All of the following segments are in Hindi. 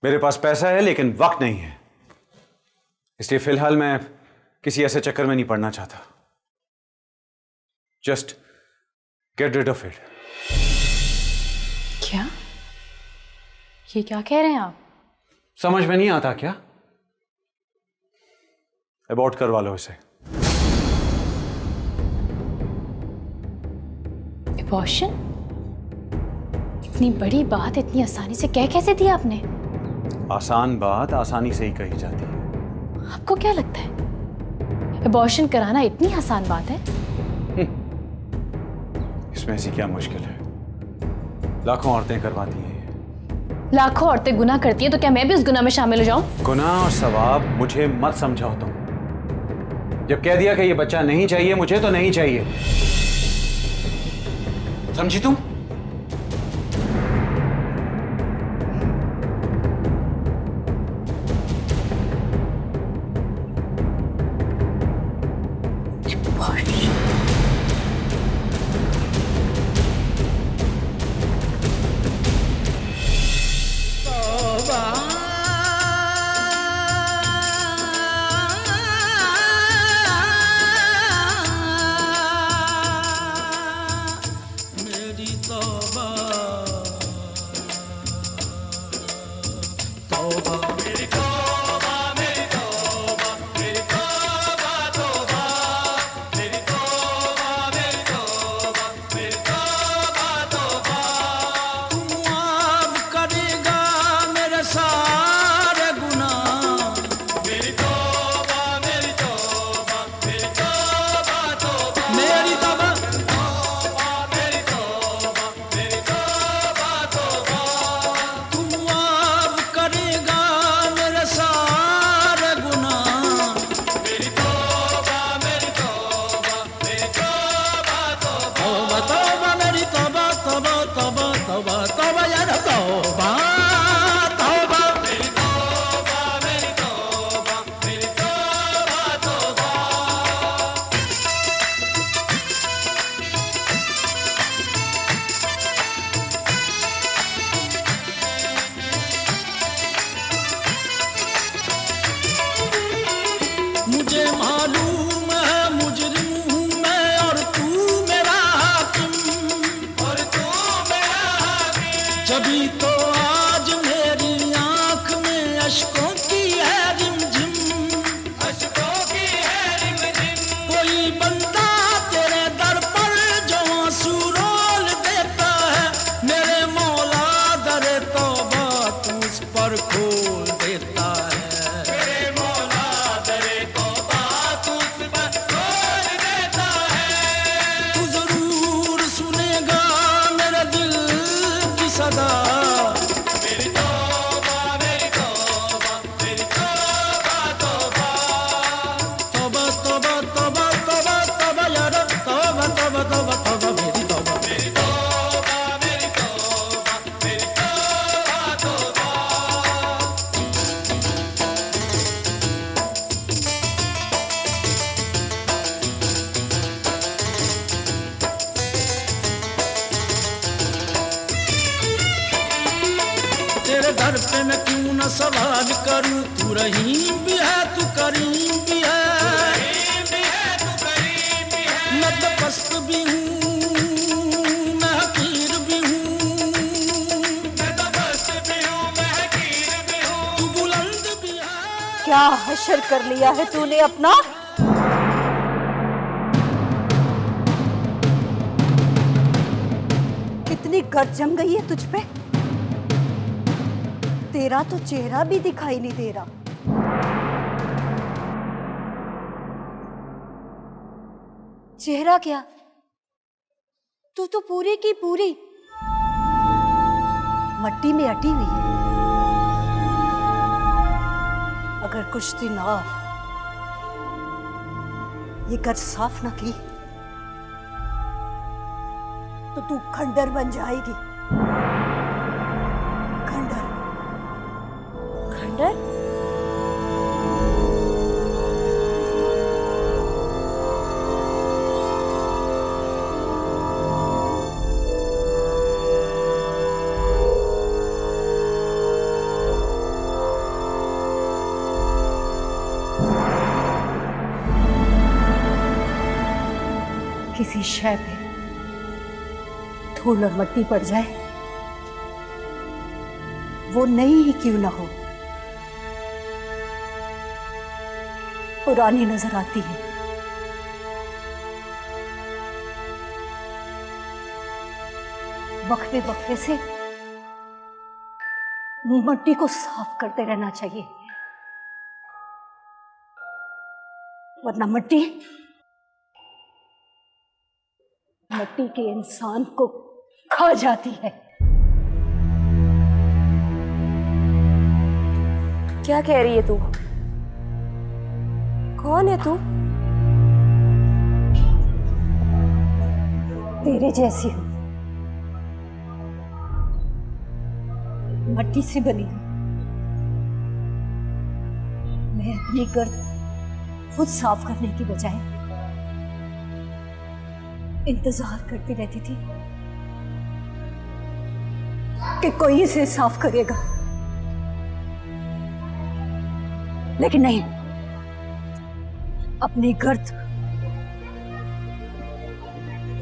मेरे पास पैसा है लेकिन वक्त नहीं है, इसलिए फिलहाल मैं किसी ऐसे चक्कर में नहीं पड़ना चाहता। Just get rid of it. क्या? ये क्या कह रहे हैं आप? समझ में नहीं आता क्या? अबॉर्ट करवा लो इसे। अबॉर्शन? इतनी बड़ी बात इतनी आसानी से कह कैसे दी आपने? आसान बात आसानी से ही कही जाती है। आपको क्या लगता है अबॉर्शन कराना इतनी आसान बात है? इसमें ऐसी क्या मुश्किल है? लाखों औरतें करवाती हैं। लाखों औरतें गुनाह करती हैं, तो क्या मैं भी उस गुनाह में शामिल हो जाऊं? गुनाह और सवाब मुझे मत समझाओ तुम। जब कह दिया कि ये बच्चा नहीं चाहिए मुझे, तो नहीं चाहिए, समझी तुम? मुझे मालूम है मुजरिम हूँ मैं और तू मेरा हाकिम, जभी तो आज मेरी आंख में अश्कों की है रिमझिम। कोई बंदा तेरे दर पर जो आंसू रोल देता है, मेरे मौला दरे तौबा तू उस पर खोल देता है। तेरे दर पे मैं क्यों न सवाल करूं, तू रहीम भी है तू करीम भी है। मैं तो पस्त भी हूँ मैं हकीर भी हूँ, तू बुलंद भी है। क्या हशर कर लिया है तूने अपना? कितनी गर्द जम गई है तुझ पे? तेरा तो चेहरा भी दिखाई नहीं दे रहा। चेहरा क्या, तू तो पूरी की पूरी मट्टी में अटी हुई है। अगर कुछ दिन और ये गर्द साफ ना की तो तू खंडर बन जाएगी। खंडर खंडर किसी शय पे धूल और मट्टी पड़ जाए, वो नई ही क्यों ना हो, पुरानी नजर आती है। वक्फे वक्फे से मट्टी को साफ करते रहना चाहिए, वरना मट्टी के इंसान को खा जाती है। क्या कह रही है तू? कौन है तू? तेरे जैसी हूं, मट्टी से बनी हूं। मैं अपनी गर्द खुद साफ करने की बजाय इंतजार करती रहती थी कि कोई इसे साफ करेगा, लेकिन नहीं, अपनी गर्द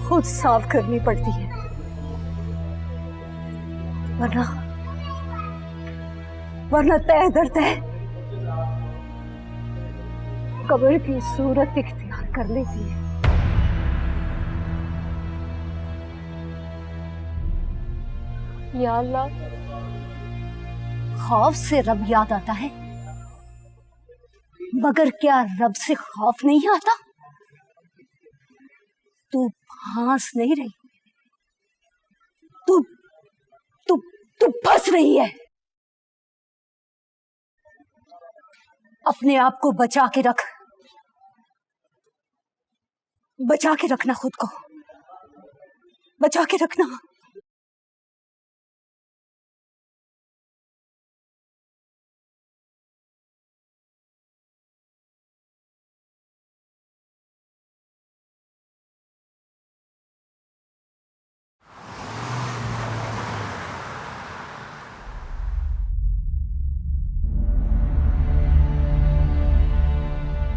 खुद साफ करनी पड़ती है, वरना तय दर तय कब्र की सूरत इख्तियार कर लेती है। या अल्लाह, खौफ से रब याद आता है, मगर क्या रब से खौफ नहीं आता? तू फांस नहीं रही, तू फंस रही है। अपने आप को बचा के रखना, खुद को बचा के रखना।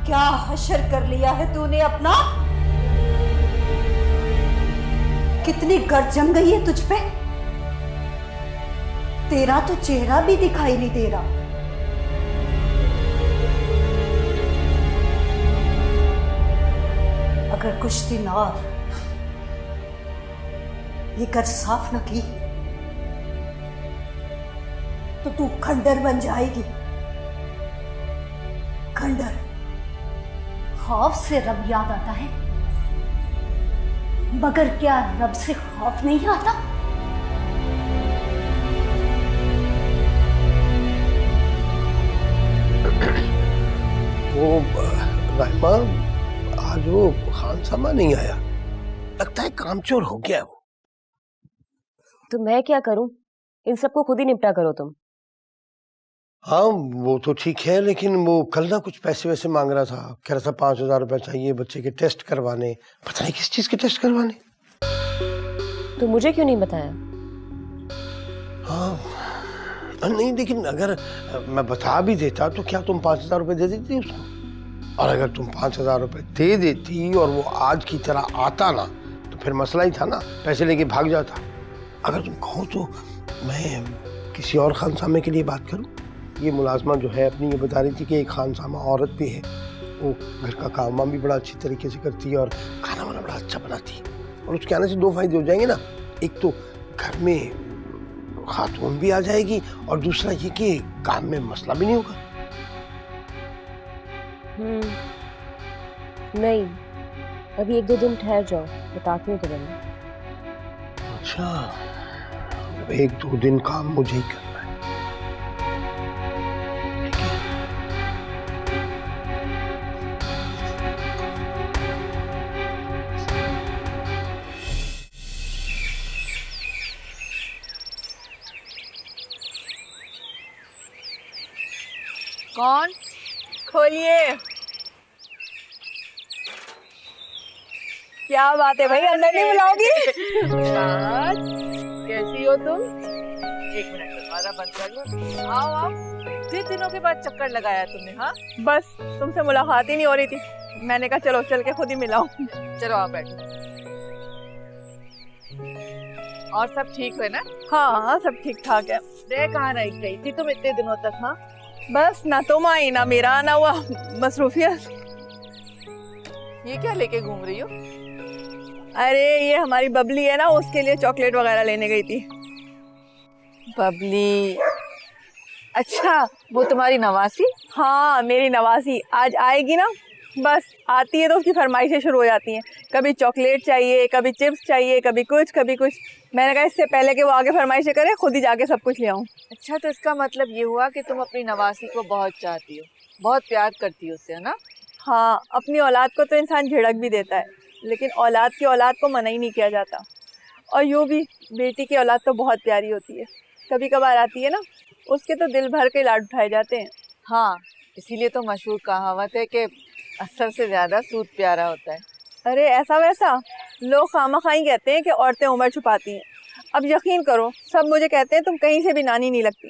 क्या हशर कर लिया है तूने अपना? कितनी गर्द जम गई है तुझ पे? तेरा तो चेहरा भी दिखाई नहीं दे रहा। अगर कुछ दिन और ये गर्द साफ न की तो तू खंडर बन जाएगी। खंडर। खौफ से रब याद आता है, मगर क्या रब से खौफ नहीं आता? वो राहिमा, आज वो खान सामा नहीं आया, लगता है कामचोर हो गया वो। तो मैं क्या करूं? इन सबको खुद ही निपटा करो तुम। हाँ वो तो ठीक है, लेकिन वो कल ना कुछ पैसे वैसे मांग रहा था, कह रहा था 5,000 रुपए चाहिए बच्चे के टेस्ट करवाने, पता नहीं किस चीज के टेस्ट करवाने। तो मुझे क्यों नहीं बताया? हाँ नहीं, लेकिन अगर मैं बता भी देता तो क्या तुम 5,000 रुपए दे देती उसको? और अगर तुम 5,000 रुपए दे देती और वो आज की तरह आता ना, तो फिर मसला ही था ना, पैसे लेके भाग जाता। अगर तुम कहो तो मैं किसी और खानसामे के लिए बात करूं। ये मुलाजमा जो है अपनी ये बता रही थी कि एक खानसामा औरत भी है, वो घर का काम वाम भी बड़ा अच्छी तरीके से करती है और खाना वाना बड़ा अच्छा बनाती है। और उसके आने से 2 फायदे हो जाएंगे ना, एक तो घर में खातून भी आ जाएगी और दूसरा ये कि काम में मसला भी नहीं होगा। नहीं, अभी 1-2 दिन ठहर जाओ, बताती हूँ तुम्हें। अच्छा, 1-2 दिन काम मुझे ही करना है। कौन? खोलिए। क्या बात है भाई, अंदर नहीं बुलाओगी? कैसी हो तुम? 1 मिनट दरवाजा बंद कर लो। आओ आओ। कितने दिनों के बाद चक्कर लगाया तुमने? हाँ बस तुमसे मुलाकात ही नहीं हो रही थी, मैंने कहा चलो चल के खुद ही मिलाऊं। चलो आप बैठो। और सब ठीक है ना? हाँ हाँ सब ठीक ठाक है। रे कहाँ रह गई थी तुम इतने दिनों तक? हाँ, बस ना तुम आई ना मेरा आना हुआ, मसरूफियत। ये क्या लेके घूम रही हो? अरे ये हमारी बबली है ना, उसके लिए चॉकलेट वगैरह लेने गई थी। बबली? अच्छा, वो तुम्हारी नवासी? हाँ मेरी नवासी आज आएगी ना, बस आती है तो उसकी फरमाइशें शुरू हो जाती हैं। कभी चॉकलेट चाहिए, कभी चिप्स चाहिए, कभी कुछ कभी कुछ। मैंने कहा इससे पहले कि वो आगे फरमाइशें करे, खुद ही जाके सब कुछ ले आऊँ। अच्छा, तो इसका मतलब ये हुआ कि तुम अपनी नवासी को बहुत चाहती हो, बहुत प्यार करती हो उससे, है ना? हाँ, अपनी औलाद को तो इंसान झिड़क भी देता है, लेकिन औलाद की औलाद को मना ही नहीं किया जाता। और यूँ भी बेटी की औलाद तो बहुत प्यारी होती है, कभी कभार आती है ना, उसके तो दिल भर के लाड उठाए जाते हैं। हाँ, इसीलिए तो मशहूर कहावत है कि असर से ज्यादा सूद प्यारा होता है। अरे ऐसा वैसा लोग खामखाई कहते हैं कि औरतें उम्र छुपाती हैं। अब यकीन करो, सब मुझे कहते हैं तुम कहीं से भी नानी नहीं लगती,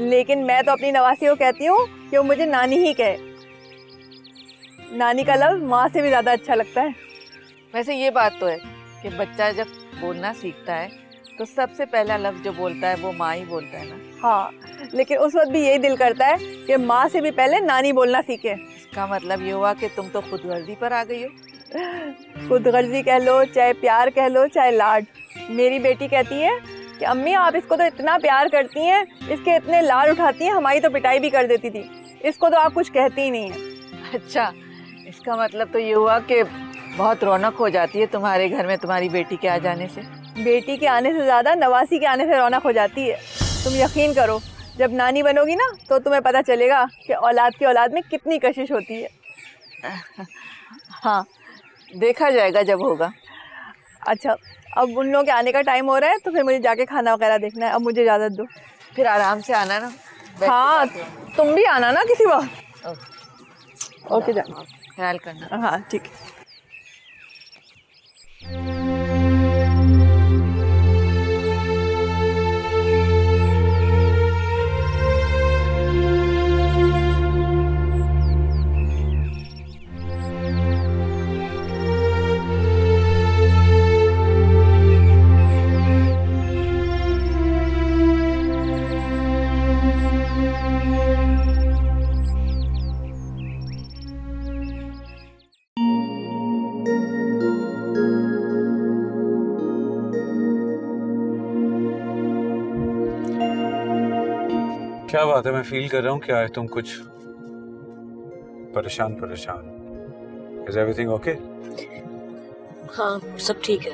लेकिन मैं तो अपनी नवासी को कहती हूँ कि वो मुझे नानी ही कहे। नानी का लफ्ज़ माँ से भी ज़्यादा अच्छा लगता है। वैसे ये बात तो है कि बच्चा जब बोलना सीखता है तो सबसे पहला लफ्ज़ जो बोलता है वो माँ ही बोलता है ना। हाँ, लेकिन उस वक्त भी यही दिल करता है कि माँ से भी पहले नानी बोलना सीखे। इसका मतलब ये हुआ कि तुम तो खुदगर्जी पर आ गई हो। खुदगर्जी कह लो, चाहे प्यार कह लो, चाहे लाड। मेरी बेटी कहती है कि अम्मी आप इसको तो इतना प्यार करती हैं, इसके इतने लाड उठाती हैं, हमारी तो पिटाई भी कर देती थी, इसको तो आप कुछ कहती ही नहीं है। अच्छा, इसका मतलब तो ये हुआ कि बहुत रौनक हो जाती है तुम्हारे घर में तुम्हारी बेटी के आ जाने से। बेटी के आने से ज़्यादा नवासी के आने से रौनक हो जाती है। तुम यकीन करो, जब नानी बनोगी ना तो तुम्हें पता चलेगा कि औलाद की औलाद में कितनी कशिश होती है। हाँ, देखा जाएगा जब होगा। अच्छा, अब उन लोगों के आने का टाइम हो रहा है, तो फिर मुझे जाके खाना वगैरह देखना है। अब मुझे इजाज़त दो। फिर आराम से आना ना। हाँ, तुम भी आना ना किसी वक्त। ओके जा, ख्याल करना। हाँ ठीक है। क्या बात है, मैं फील कर रहा हूँ क्या है तुम कुछ परेशान। Is everything okay? हाँ सब ठीक है।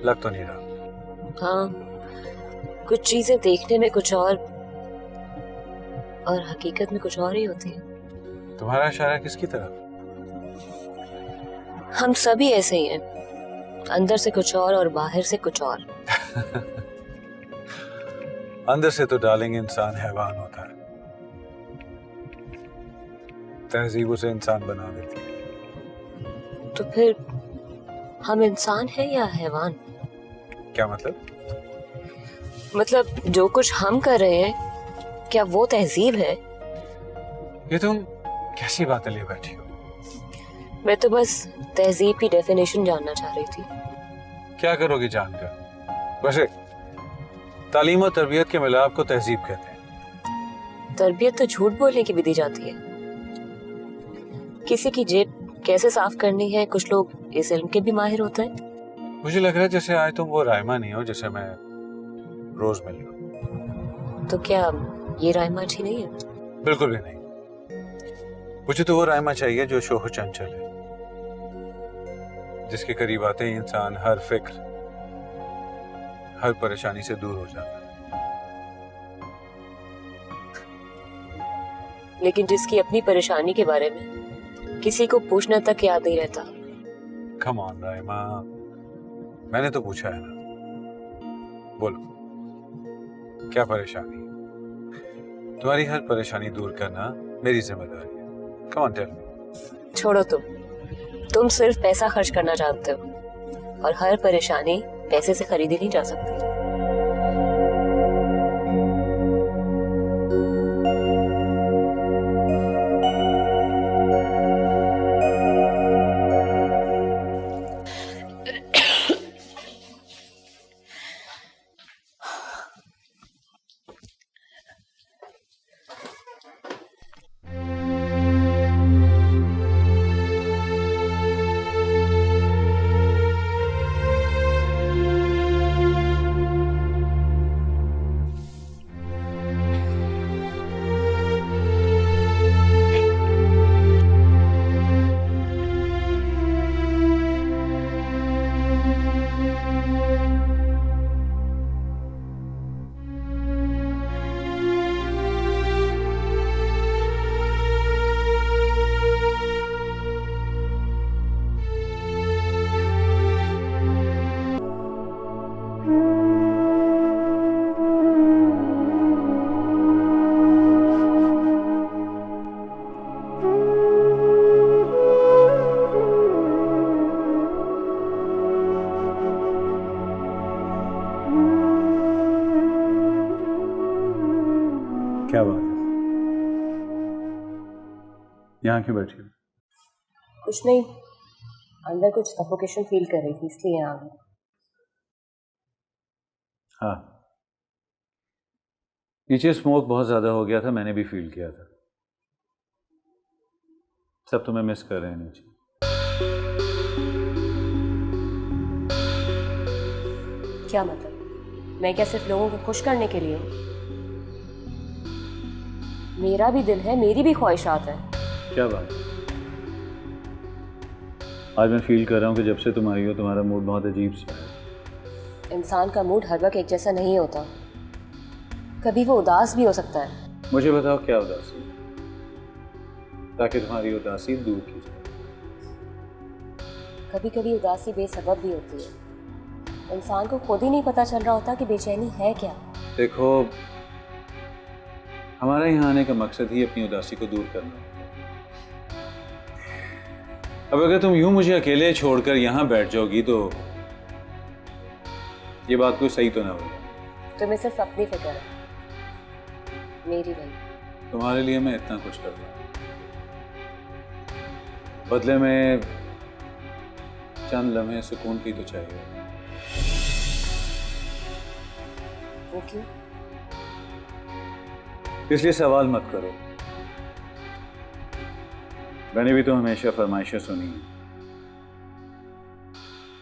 लग तो नहीं रहा। हाँ, कुछ चीजें देखने में कुछ और हकीकत में कुछ और ही होती है। तुम्हारा इशारा किसकी तरफ? हम सभी ऐसे ही हैं, अंदर से कुछ और बाहर से कुछ और। अंदर से तो डार्लिंग इंसान हैवान होता है, तहजीब उसे इंसान बना देती है। तो फिर हम इंसान हैं या हैवान? क्या मतलब? मतलब जो कुछ हम कर रहे हैं, क्या वो तहजीब है? ये तुम कैसी बातें ले बैठी हो? मैं तो बस तहजीब की डेफिनेशन जानना चाह रही थी। क्या करोगी जानकर? वैसे तालीम और तरबियत के मिलाप को तहजीब कहते हैं। तरबियत तो झूठ बोलने की भी दी जाती है। किसी की जेब कैसे साफ करनी है, कुछ लोग इस इल्म के भी माहिर होते हैं। मुझे लग रहा है जैसे आज तुम वो रायमा नहीं हो जिसे मैं रोज मिल रहा हूं। तो क्या ये रायमा अच्छी नहीं है? बिल्कुल भी नहीं। मुझे तो वो रायमा चाहिए जो शोह चंचल है, जिसके करीब आते ही इंसान हर फिक्र, हर परेशानी से दूर हो जाता है। लेकिन जिसकी अपनी परेशानी के बारे में किसी को पूछना तक याद नहीं रहता। कम ऑन रायमा, मैंने तो पूछा है ना। बोलो, क्या परेशानी? तुम्हारी हर परेशानी दूर करना मेरी जिम्मेदारी है। Come on tell me. छोड़ो, तुम सिर्फ पैसा खर्च करना जानते हो, और हर परेशानी पैसे से खरीदी नहीं जा सकती। क्या बात है? यहाँ क्यों बैठी हो? कुछ नहीं, अंदर कुछ सफोकेशन फील कर रही थी इसलिए यहाँ आ गई। हाँ, नीचे स्मोक बहुत ज्यादा हो गया था, मैंने भी फील किया था। सब तुम्हें मिस कर रहे हैं नीचे। क्या मतलब? मैं क्या सिर्फ लोगों को खुश करने के लिए हूँ? मेरा भी दिल है, मेरी भी ख्वाहिशात है। क्या बात है? आज मैं फील कर रहा हूँ कि जब से तुम आई हो तुम्हारा मूड बहुत अजीब सा है। इंसान का मूड हर वक्त एक जैसा नहीं होता, कभी वो उदास भी हो सकता है। मुझे बताओ क्या उदासी है, ताकि तुम्हारी उदासी दूर की जाए। कभी कभी उदासी बेसबब भी होती है, इंसान को खुद ही नहीं पता चल रहा होता कि बेचैनी है क्या। देखो, हमारे यहाँ आने का मकसद ही अपनी उदासी को दूर करना है। अब अगर तुम यूं मुझे अकेले छोड़कर यहाँ बैठ जाओगी तो ये बात कोई सही तो ना होगा। तुम्हें सिर्फ अपनी फिक्र है, मेरी नहीं। तुम्हारे लिए मैं इतना कुछ कर रहा हूँ, बदले में चंद लम्हे सुकून की तो चाहिए। वो क्यों? इसलिए सवाल मत करो, मैंने भी तो हमेशा फरमाइशें सुनी हैं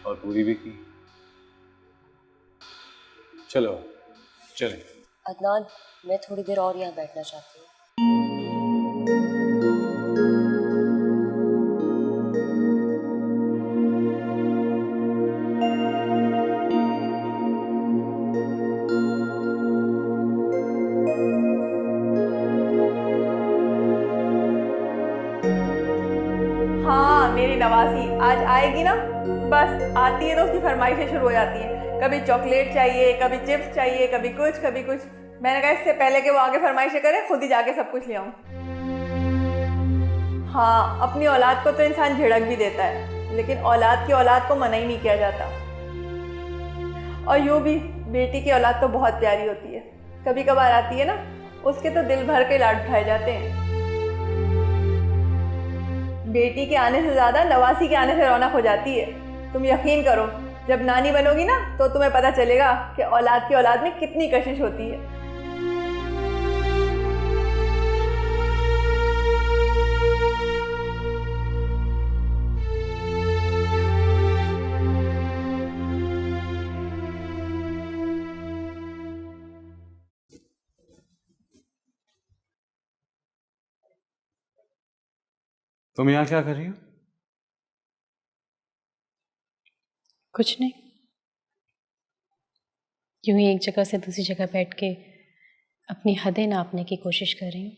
और पूरी भी की। चलो चलें। अदनान, मैं थोड़ी देर और यहाँ बैठना चाहती हूँ। हाँ, मेरी नवासी आज आएगी ना, बस आती है तो उसकी फरमाइशें शुरू हो जाती हैं। कभी चॉकलेट चाहिए, कभी चिप्स चाहिए, कभी कुछ कभी कुछ। मैंने कहा इससे पहले कि वो आगे फरमाइशें करे, खुद ही जाके सब कुछ ले आऊँ। हाँ, अपनी औलाद को तो इंसान झिड़क भी देता है, लेकिन औलाद की औलाद को मना ही नहीं किया जाता। और यूँ भी बेटी की औलाद तो बहुत प्यारी होती है, कभी कभार आती है ना, उसके तो दिल भर के लाड उठाए जाते हैं। बेटी के आने से ज़्यादा नवासी के आने से रौनक हो जाती है। तुम यकीन करो, जब नानी बनोगी ना तो तुम्हें पता चलेगा कि औलाद की औलाद में कितनी कशिश होती है। तुम यहाँ क्या कर रही हो? कुछ नहीं, यूं ही एक जगह से दूसरी जगह बैठ के अपनी हदें नापने की कोशिश कर रही हूँ।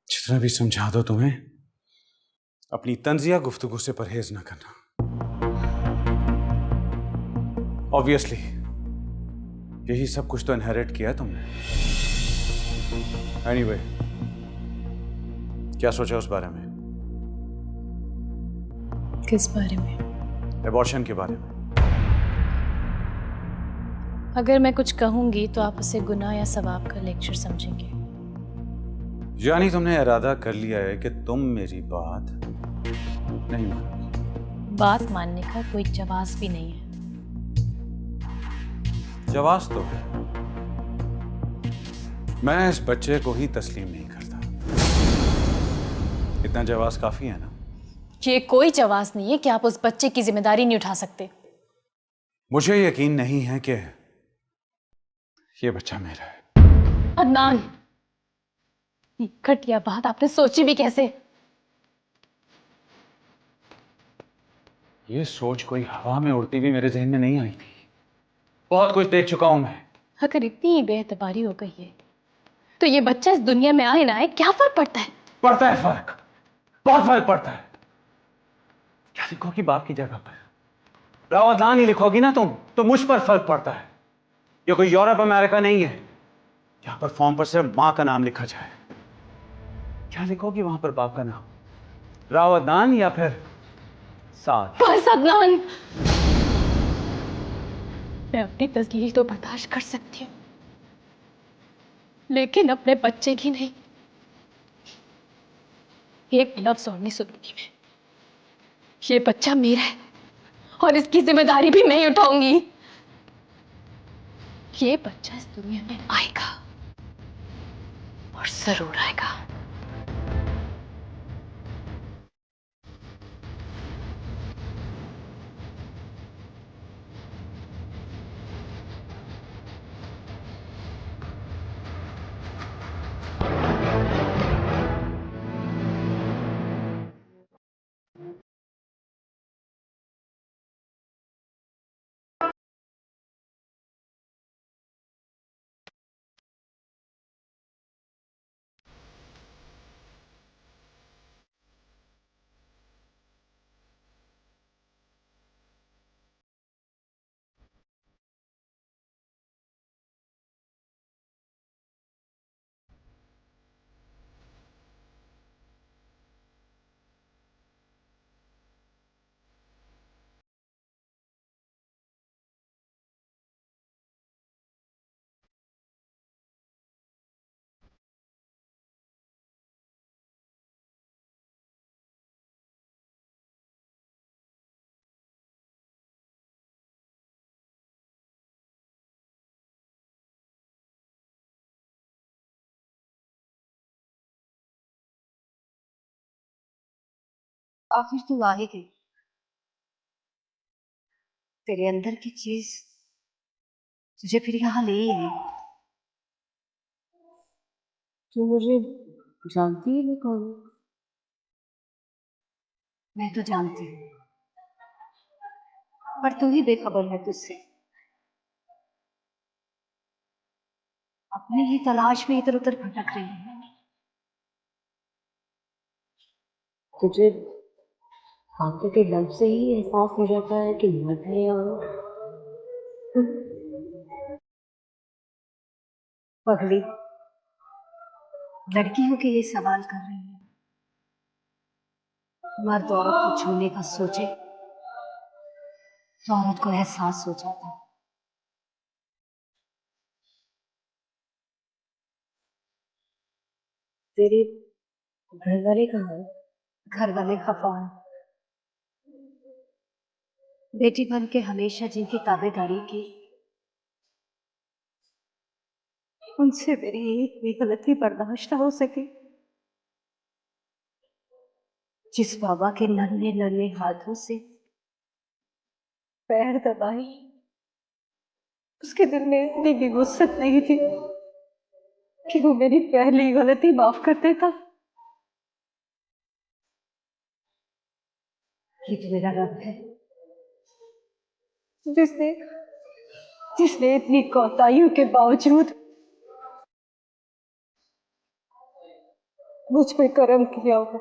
जितना भी समझा दो तुम्हें, अपनी तंजिया गुफ्तगू से परहेज ना करना। ऑब्वियसली यही सब कुछ तो इनहेरिट किया है तुमने। एनीवे, क्या सोचा उस बारे में? किस बारे में? एबॉर्शन के बारे में। अगर मैं कुछ कहूंगी तो आप उसे गुनाह या सवाब का लेक्चर समझेंगे। यानी तुमने इरादा कर लिया है कि तुम मेरी बात नहीं मानोगी। बात मानने का कोई जवाब भी नहीं है। जवाब तो है, मैं इस बच्चे को ही तस्लीम नहीं करता। इतना जवाब काफी है ना? ये कोई जवाब नहीं है कि आप उस बच्चे की जिम्मेदारी नहीं उठा सकते। मुझे यकीन नहीं है कि ये बच्चा मेरा है। अदनान, ये घटिया बात आपने सोची भी कैसे? ये सोच कोई हवा में उड़ती हुई मेरे जहन में नहीं आई थी। बहुत कुछ देख चुका हूं मैं। अगर इतनी बेएतबारी हो गई है तो ये बच्चा इस दुनिया में आए ना आए, क्या फर्क पड़ता है? पड़ता है फर्क, बहुत फर्क पड़ता है। क्या लिखोगी बाप की जगह पर? रावतलान ही लिखोगी ना तुम तो मुझ पर फर्क पड़ता है। ये कोई यूरोप अमेरिका नहीं है जहां पर फॉर्म पर सिर्फ मां का नाम लिखा जाए। क्या लिखोगी वहां पर बाप का नाम? रावतलान या फिर साथ? बस अदनान, मैं अपनी तस्लील तो बर्दाश्त कर सकती हूँ, लेकिन अपने बच्चे की नहीं। एक लफ्ज और नहीं सुनूंगी मैं। ये बच्चा मेरा है और इसकी जिम्मेदारी भी मैं ही उठाऊंगी। ये बच्चा इस दुनिया में आएगा और जरूर आएगा। आखिर तू आ ही गई। तेरे अंदर की चीज तुझे फिर यहाँ ले ही आई। तू मुझे जानती ही नहीं कौन हूँ। मैं तो जानती हूँ, पर तू ही बेखबर है तुझसे। अपनी ही तलाश में इधर उधर भटक रही है। तुझे आंखों के लफ्ज से ही एहसास हो जाता है कि मर्द है या पगली। लड़की हो के ये सवाल कर रही है। मर्द औरत को छूने का सोचे तो औरत को एहसास हो जाता है। तेरे घर वाले कहाँ है? घर वाले खफा है। बेटी बन के हमेशा जिनकी ताबेदारी की, उनसे मेरी एक भी गलती बर्दाश्त ना हो सकी। जिस बाबा के नन्हे नन्हे हाथों से पैर दबाई, उसके दिल में इतनी भी वुसअत नहीं थी कि वो मेरी पहली गलती माफ कर देता। ये तो मेरा रब है जिसने जिसने इतनी कोताहियों के बावजूद मुझ पे करम किया हो।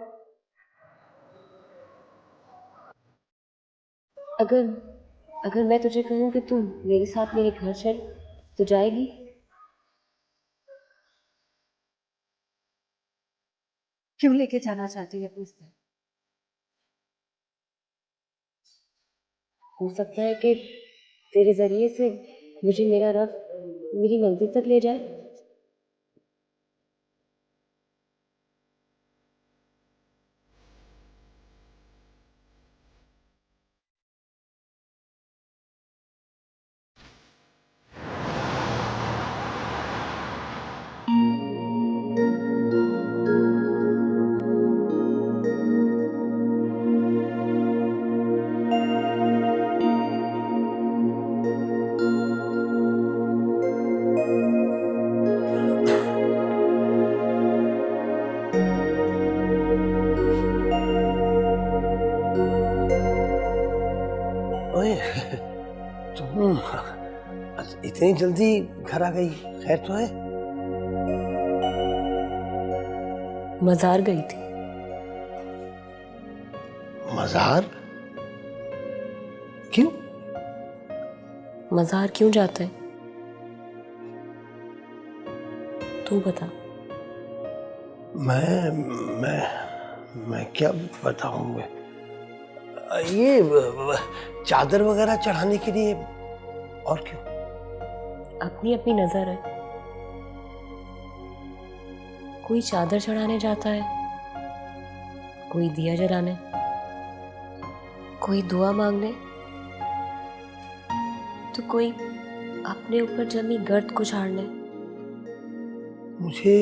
अगर अगर मैं तुझे कहूँ कि तू मेरे साथ मेरे घर चल, तो जाएगी? क्यों लेके जाना चाहती है अपने से? हो सकता है कि तेरे जरिए से मुझे मेरा रब मेरी मंजिल तक ले जाए। ओए, तुम इतनी जल्दी घर आ गई? खैर तो है? मजार गई थी। मजार? क्यों? मजार क्यों जाता है? तू बता। मैं क्या बताऊं? ये चादर वगैरह चढ़ाने के लिए। और क्यों? अपनी अपनी नजर है। कोई चादर चढ़ाने जाता है, कोई दिया जलाने, कोई दुआ मांगने, तो कोई अपने ऊपर जमी गर्द को झाड़ने। मुझे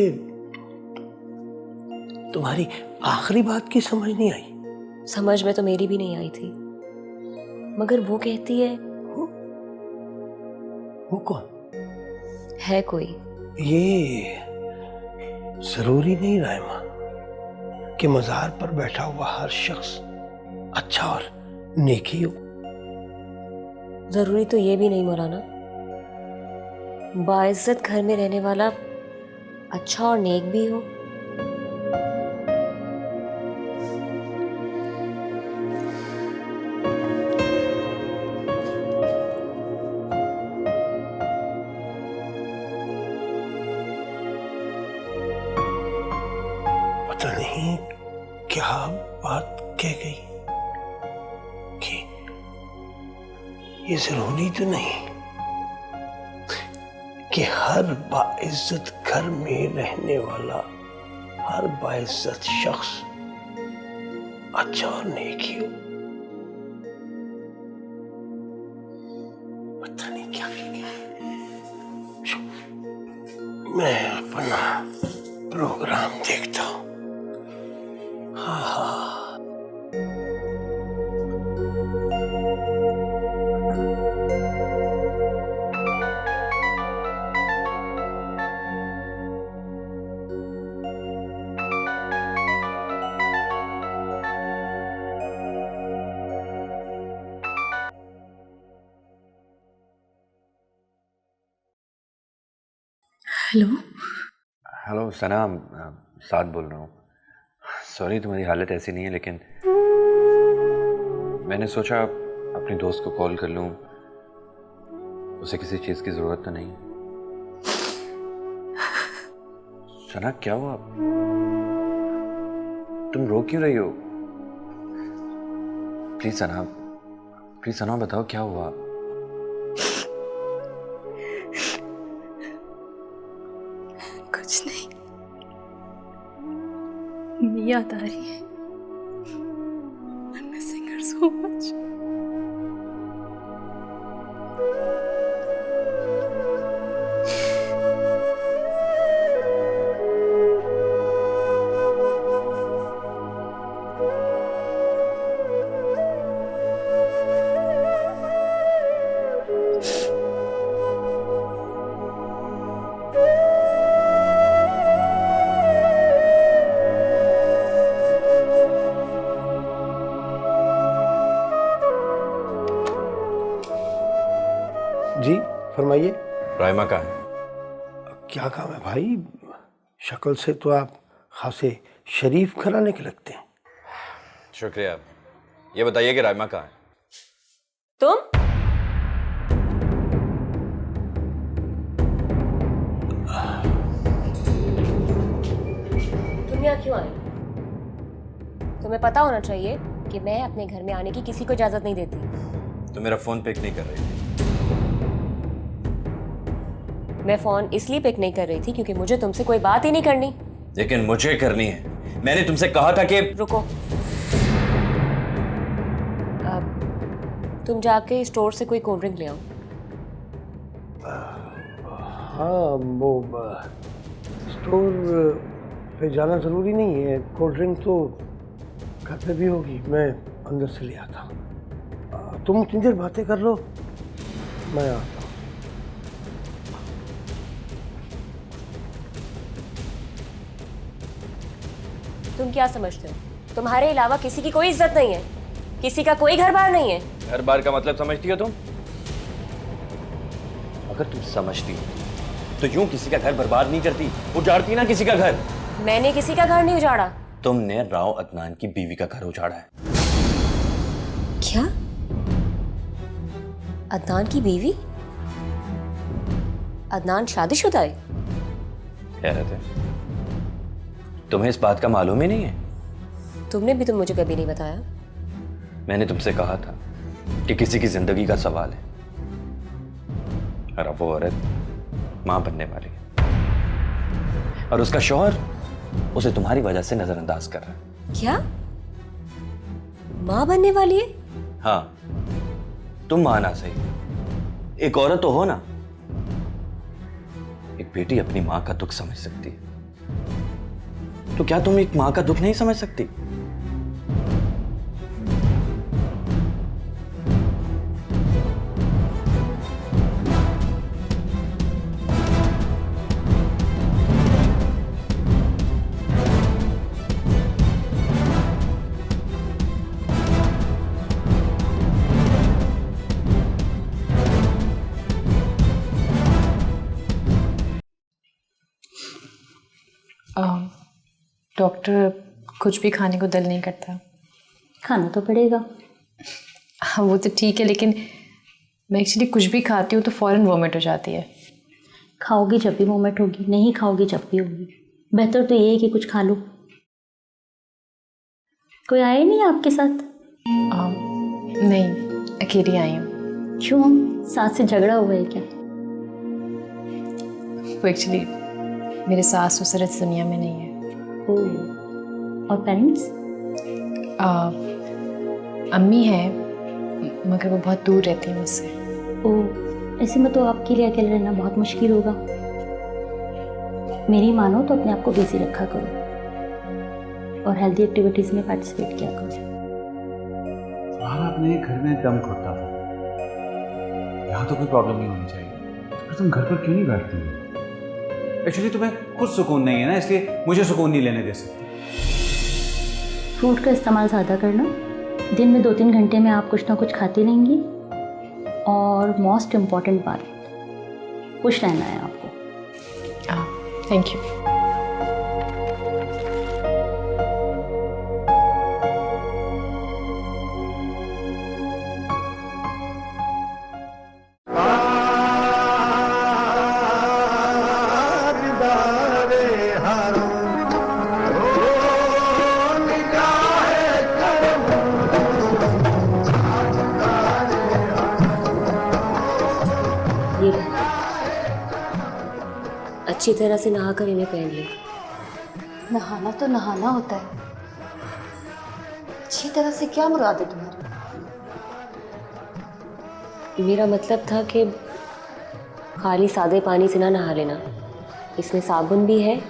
तुम्हारी आखिरी बात की समझ नहीं आई। समझ में तो मेरी भी नहीं आई थी, मगर वो कहती है वो कौन? है कोई। ये जरूरी नहीं रायमा कि मजार पर बैठा हुआ हर शख्स अच्छा और नेकी हो। जरूरी तो ये भी नहीं मौलाना, बाइज्जत घर में रहने वाला अच्छा और नेक भी हो। पता नहीं क्या बात कह गई कि ये जरूरी तो नहीं कि हर बाइज्जत घर में रहने वाला हर बाइज्जत शख्स अच्छा और नेक ही हो। पता नहीं क्या कह गई। मैं अपना प्रोग्राम देखता हूँ। हाँ हाँ। हेलो। हेलो सना, साद बोल रहा हूँ। सॉरी तुम्हारी हालत ऐसी नहीं है, लेकिन मैंने सोचा अपनी दोस्त को कॉल कर लूँ। उसे किसी चीज़ की ज़रूरत तो नहीं। सना क्या हुआ? तुम रो क्यों रही हो? प्लीज सना बताओ क्या हुआ? कुछ नहीं, याद आ रही है। I'm missing her so much. जी फरमाइए। राइमा कहाँ है? क्या काम है भाई? शक्ल से तो आप खासे शरीफ घराने के लगते हैं। शुक्रिया। ये बताइए कि राइमा कहाँ है? तुम यहाँ क्यों आए? तुम्हें पता होना चाहिए कि मैं अपने घर में आने की किसी को इजाजत नहीं देती। तो मेरा फोन पिक नहीं कर रही थी। मैं फोन इसलिए पिक नहीं कर रही थी क्योंकि मुझे तुमसे कोई बात ही नहीं करनी। लेकिन मुझे करनी है। मैंने तुमसे कहा था कि रुको। अब तुम जाके स्टोर से कोई कोल्ड ड्रिंक ले आओ। हाँ वो स्टोर पे जाना ज़रूरी नहीं है। कोल्ड ड्रिंक तो घर पे भी होगी, मैं अंदर से ले आता हूँ। तुम इतनी देर बातें कर लो, मैं आता हूँ। तुम क्या समझते हो? तुम्हारे अलावा किसी की कोई इज्जत नहीं है, किसी का कोई घर बार नहीं है। घर बार का मतलब समझती हो तुम? अगर तुम समझती हो तो यूं किसी का घर बर्बाद नहीं करती, उजाड़ती ना किसी का घर। मैंने किसी का घर नहीं उजाड़ा। तुमने राव अदनान की बीवी का घर उजाड़ा है। क्या? अदनान की बीवी? अदनान शादीशुदा है? हैरत है, तुम्हें इस बात का मालूम ही नहीं है? तुमने भी तो मुझे कभी नहीं बताया। मैंने तुमसे कहा था कि किसी की जिंदगी का सवाल है, और अब वो औरत मां बनने वाली है, और उसका शौहर उसे तुम्हारी वजह से नजरअंदाज कर रहा है। क्या माँ बनने वाली है? हाँ, तुम माँ ना सही, एक औरत तो हो ना। एक बेटी अपनी माँ का दुख समझ सकती है, तो क्या तुम एक माँ का दुख नहीं समझ सकती? डॉक्टर, कुछ भी खाने को दिल नहीं करता। खाना तो पड़ेगा। हाँ वो तो ठीक है, लेकिन मैं एक्चुअली कुछ भी खाती हूँ तो फ़ौरन वॉमिट हो जाती है। खाओगी जब भी वोमिट होगी, नहीं खाओगी जब भी होगी। बेहतर तो ये है कि कुछ खा लो। कोई आया नहीं आपके साथ? नहीं, अकेली आई हूँ। क्यों, सास से झगड़ा हुआ है क्या? वो एक्चुअली मेरे सास ससुर इस दुनिया में नहीं है। और पेरेंट्स? अम्मी है, मगर वो बहुत दूर रहती है मुझसे। ओह, ऐसे में तो आपके लिए अकेले रहना बहुत मुश्किल होगा। मेरी मानो तो अपने आप को बिजी रखा करो और हेल्दी एक्टिविटीज में पार्टिसिपेट किया करो। तुम्हारा अपने घर में दम घुटता था, यहाँ तो कोई प्रॉब्लम नहीं होनी चाहिए। पर तुम घर पर क्यों नहीं बैठती हो? एक्चुअली तुम्हें खुद सुकून नहीं है ना, इसलिए मुझे सुकून नहीं लेने दे सकती। फ्रूट का इस्तेमाल ज़्यादा करना। दिन में 2-3 घंटे में आप कुछ ना कुछ खाती रहेंगी। और मोस्ट इम्पॉर्टेंट बात, खुश रहना है आपको। Thank you. ये अच्छी तरह से नहाकर इन्हें पहन ले। नहाना तो नहाना होता है, अच्छी तरह से क्या मुराद है तुम्हारी? मेरा मतलब था कि खाली सादे पानी से ना नहा लेना, इसमें साबुन भी है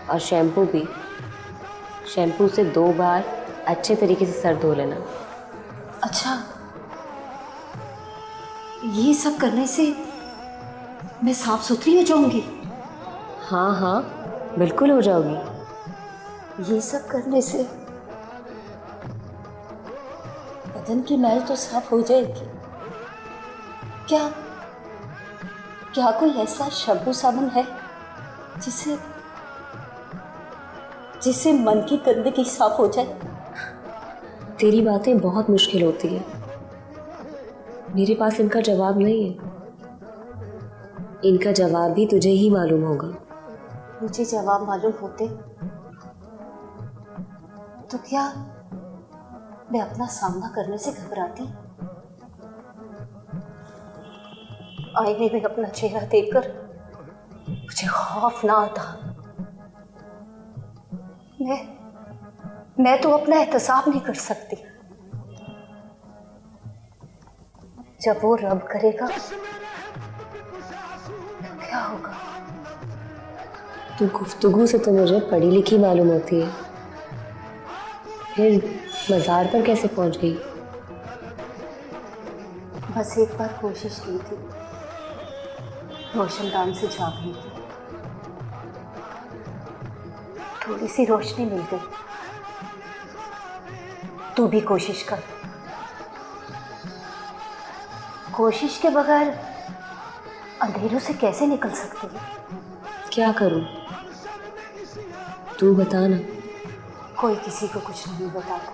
और शैम्पू भी। शैम्पू से 2 बार अच्छे तरीके से सर धो लेना। अच्छा, ये सब करने से मैं साफ सुथरी हो जाऊंगी? हाँ हाँ, बिल्कुल हो जाओगी। ये सब करने से बदन की मैल तो साफ हो जाएगी। क्या क्या कोई ऐसा शैम्पू साबुन है जिससे मन की गंदगी साफ हो जाए? तेरी बातें बहुत मुश्किल होती है, मेरे पास इनका जवाब नहीं है। इनका जवाब भी तुझे ही मालूम होगा। मुझे जवाब मालूम होते तो क्या मैं अपना सामना करने से घबराती? आईने में अपना चेहरा देखकर मुझे खौफ ना आता। मैं तो अपना एहतसाब नहीं कर सकती। जब वो रब करेगा तो क्या होगा? तू गुफ्तगू से तो मुझे पढ़ी लिखी मालूम होती है, फिर मज़ार पर कैसे पहुंच गई? बस एक बार कोशिश की थी रोशनदान से झांकने की, थोड़ी सी रोशनी मिल गई। तू भी कोशिश कर। कोशिश के बगैर अंधेरों से कैसे निकल सकती है? क्या करूं, तू बता ना। कोई किसी को कुछ नहीं बताता,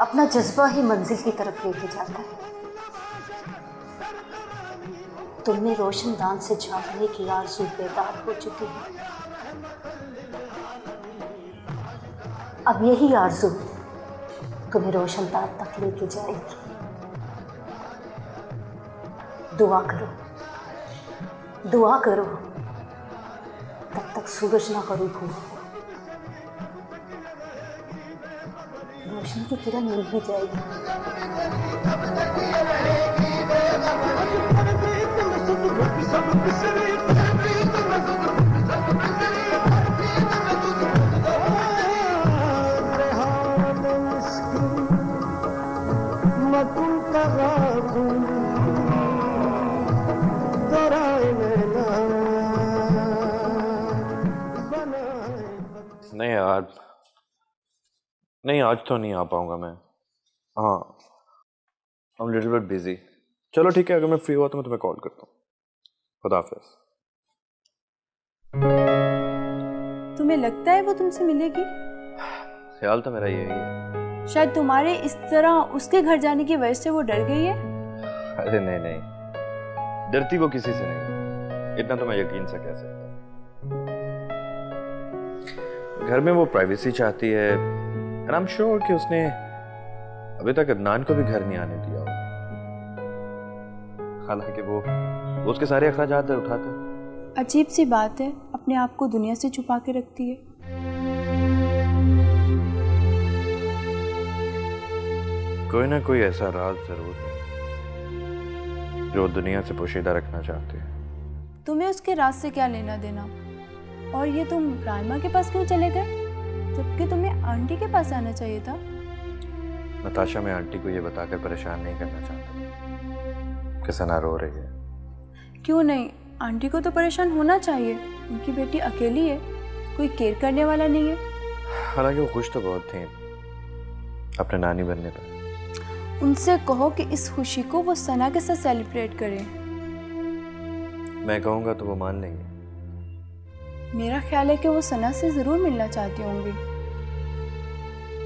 अपना जज्बा ही मंजिल की तरफ लेके जाता है। तुमने रोशनदान से झांकने की आरज़ू बेदार हो चुकी है। अब यही आरज़ू तुम्हें रोशनदान तक लेके जाएगी। दुआ करो, दुआ करो तब तक सूरज ना करूँ भूल। रोशनी की किरण मिल भी जाएगी। नहीं यार, नहीं आज तो नहीं आ पाऊंगा मैं। हाँ, I am little bit busy. चलो ठीक है, अगर मैं फ्री हुआ तो मैं तुम्हें कॉल करता हूँ। खुदा हाफिज़। तुम्हें लगता है वो तुमसे मिलेगी? ख्याल तो मेरा यही है। शायद तुम्हारे इस तरह उसके घर जाने की वजह से वो डर गई है। अरे नहीं नहीं, डरती वो किसी से नहीं, इतना तो मैं यकीन से कह सकता हूँ। घर में वो प्राइवेसी चाहती है, एंड आई एम श्योर कि उसने अभी तक अदनान को भी घर नहीं आने दिया हो। हालांकि वो उसके सारे अखराजात उठाता है। अजीब सी बात है, अपने आप को दुनिया से छुपा के रखती है। कोई ना कोई ऐसा राज जरूर है जो दुनिया से पोशीदा रखना चाहते हैं। तुम्हें उसके राज से क्या लेना देना? और ये तुम राइमा के पास क्यों चले गए, जबकि तुम्हें आंटी के पास आना चाहिए था? नताशा, मैं आंटी को ये बताकर परेशान नहीं करना चाहता कि सना रो रही है। क्यों नहीं, आंटी को तो परेशान होना चाहिए। उनकी बेटी अकेली है, कोई केयर करने वाला नहीं है। हालांकि वो खुश तो बहुत थी अपने नानी बनने पर। उनसे कहो कि इस खुशी को वो सना के साथ सेलिब्रेट करें। मैं कहूँगा तो वो मान लेंगे। मेरा ख्याल है कि वो सना से जरूर मिलना चाहती होंगी।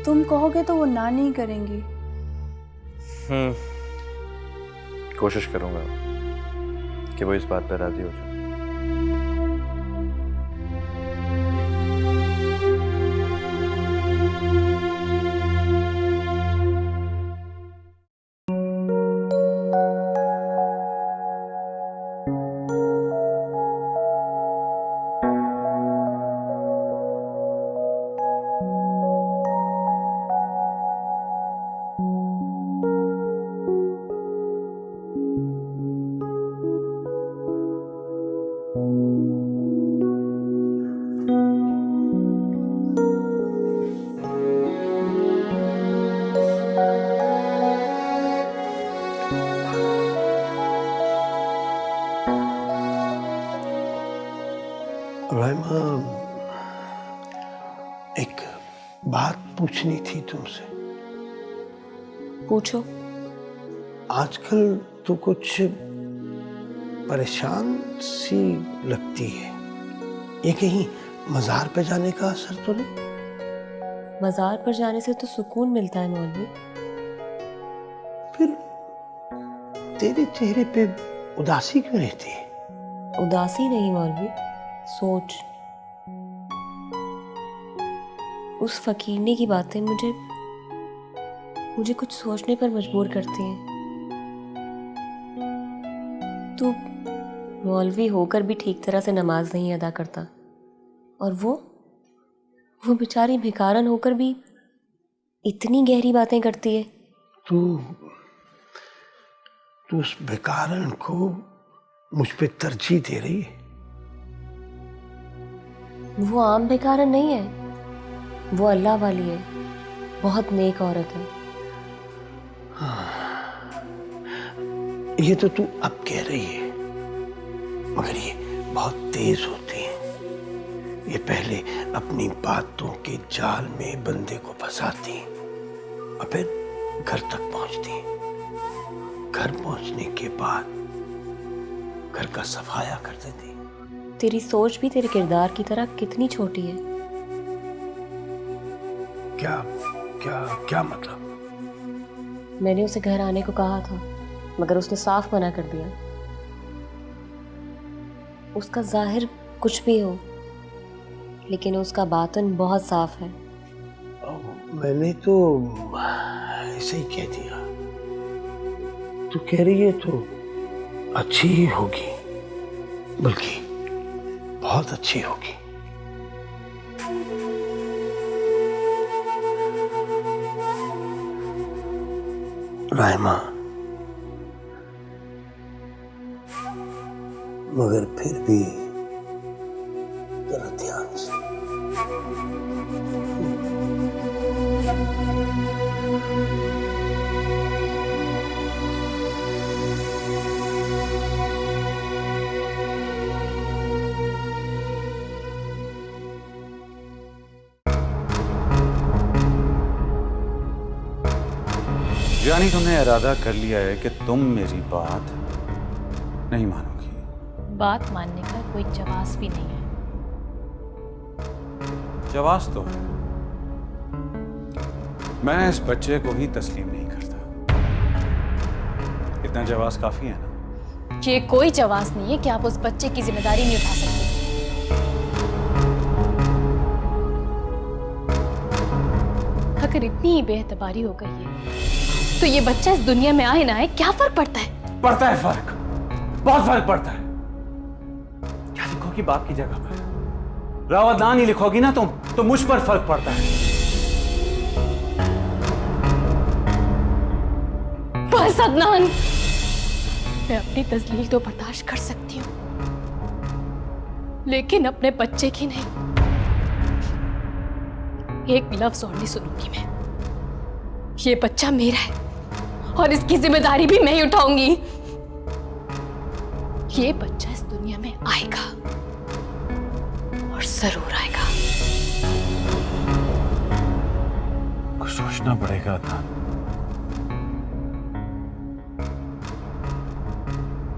तुम कहोगे तो वो ना नहीं करेंगी। कोशिश करूँगा कि वो इस बात पर राजी हो जाए। राइमा, एक बात पूछनी थी तुमसे। पूछो। आजकल तो कुछ परेशान सी लगती है। ये कहीं मज़ार पे जाने का असर तो नहीं? मज़ार पर जाने से तो सुकून मिलता है मौलवी। फिर तेरे चेहरे पे उदासी क्यों रहती है? उदासी नहीं मौलवी, सोच। उस फकीरने की बातें मुझे कुछ सोचने पर मजबूर करती हैं। तू मौलवी होकर भी ठीक तरह से नमाज नहीं अदा करता, और वो बेचारी भिखारन होकर भी इतनी गहरी बातें करती है। तू उस भिखारन को मुझ पे तरजीह दे रही है? वो आम भिखारन नहीं है, वो अल्लाह वाली है, बहुत नेक औरत है। ये तो तू अब कह रही है, मगर ये बहुत तेज होती है। ये पहले अपनी बातों के जाल में बंदे को फंसाती और फिर घर तक पहुंचती। घर पहुंचने के बाद घर का सफाया कर देती। तेरी सोच भी तेरे किरदार की तरह कितनी छोटी है। क्या क्या क्या मतलब? मैंने उसे घर आने को कहा था, मगर उसने साफ मना कर दिया। उसका जाहिर कुछ भी हो, लेकिन उसका बातन बहुत साफ है। मैंने तो ऐसे ही कह दिया। तू कह रही है तो अच्छी ही होगी, बल्कि बहुत बहुत अच्छी होगी। राइमा, मगर फिर भी जरा ध्यान से। यानी तुमने इरादा कर लिया है कि तुम मेरी बात नहीं मानोगी? बात मानने का कोई जवाब भी नहीं है। जवाब तो है। मैं इस बच्चे को ही तस्लीम नहीं करता। इतना जवाब काफी है ना? ये कोई जवाब नहीं है कि आप उस बच्चे की जिम्मेदारी नहीं उठा सकते। अगर इतनी ही बेएतबारी हो गई है तो ये बच्चा इस दुनिया में आए ना आए क्या फर्क पड़ता है? पड़ता है फर्क, बहुत फर्क पड़ता है। क्या लिखोगी बाप की जगह पर? रावतदान ही लिखोगी ना तुम तो मुझ पर फर्क पड़ता है। बस अदनान, मैं अपनी तस्लील तो बर्दाश्त कर सकती हूँ लेकिन अपने बच्चे की नहीं। एक लफ्ज और नहीं सुनूंगी मैं। ये बच्चा मेरा है और इसकी जिम्मेदारी भी मैं ही उठाऊंगी। ये बच्चा इस दुनिया में आएगा और जरूर आएगा। कुछ सोचना पड़ेगा था।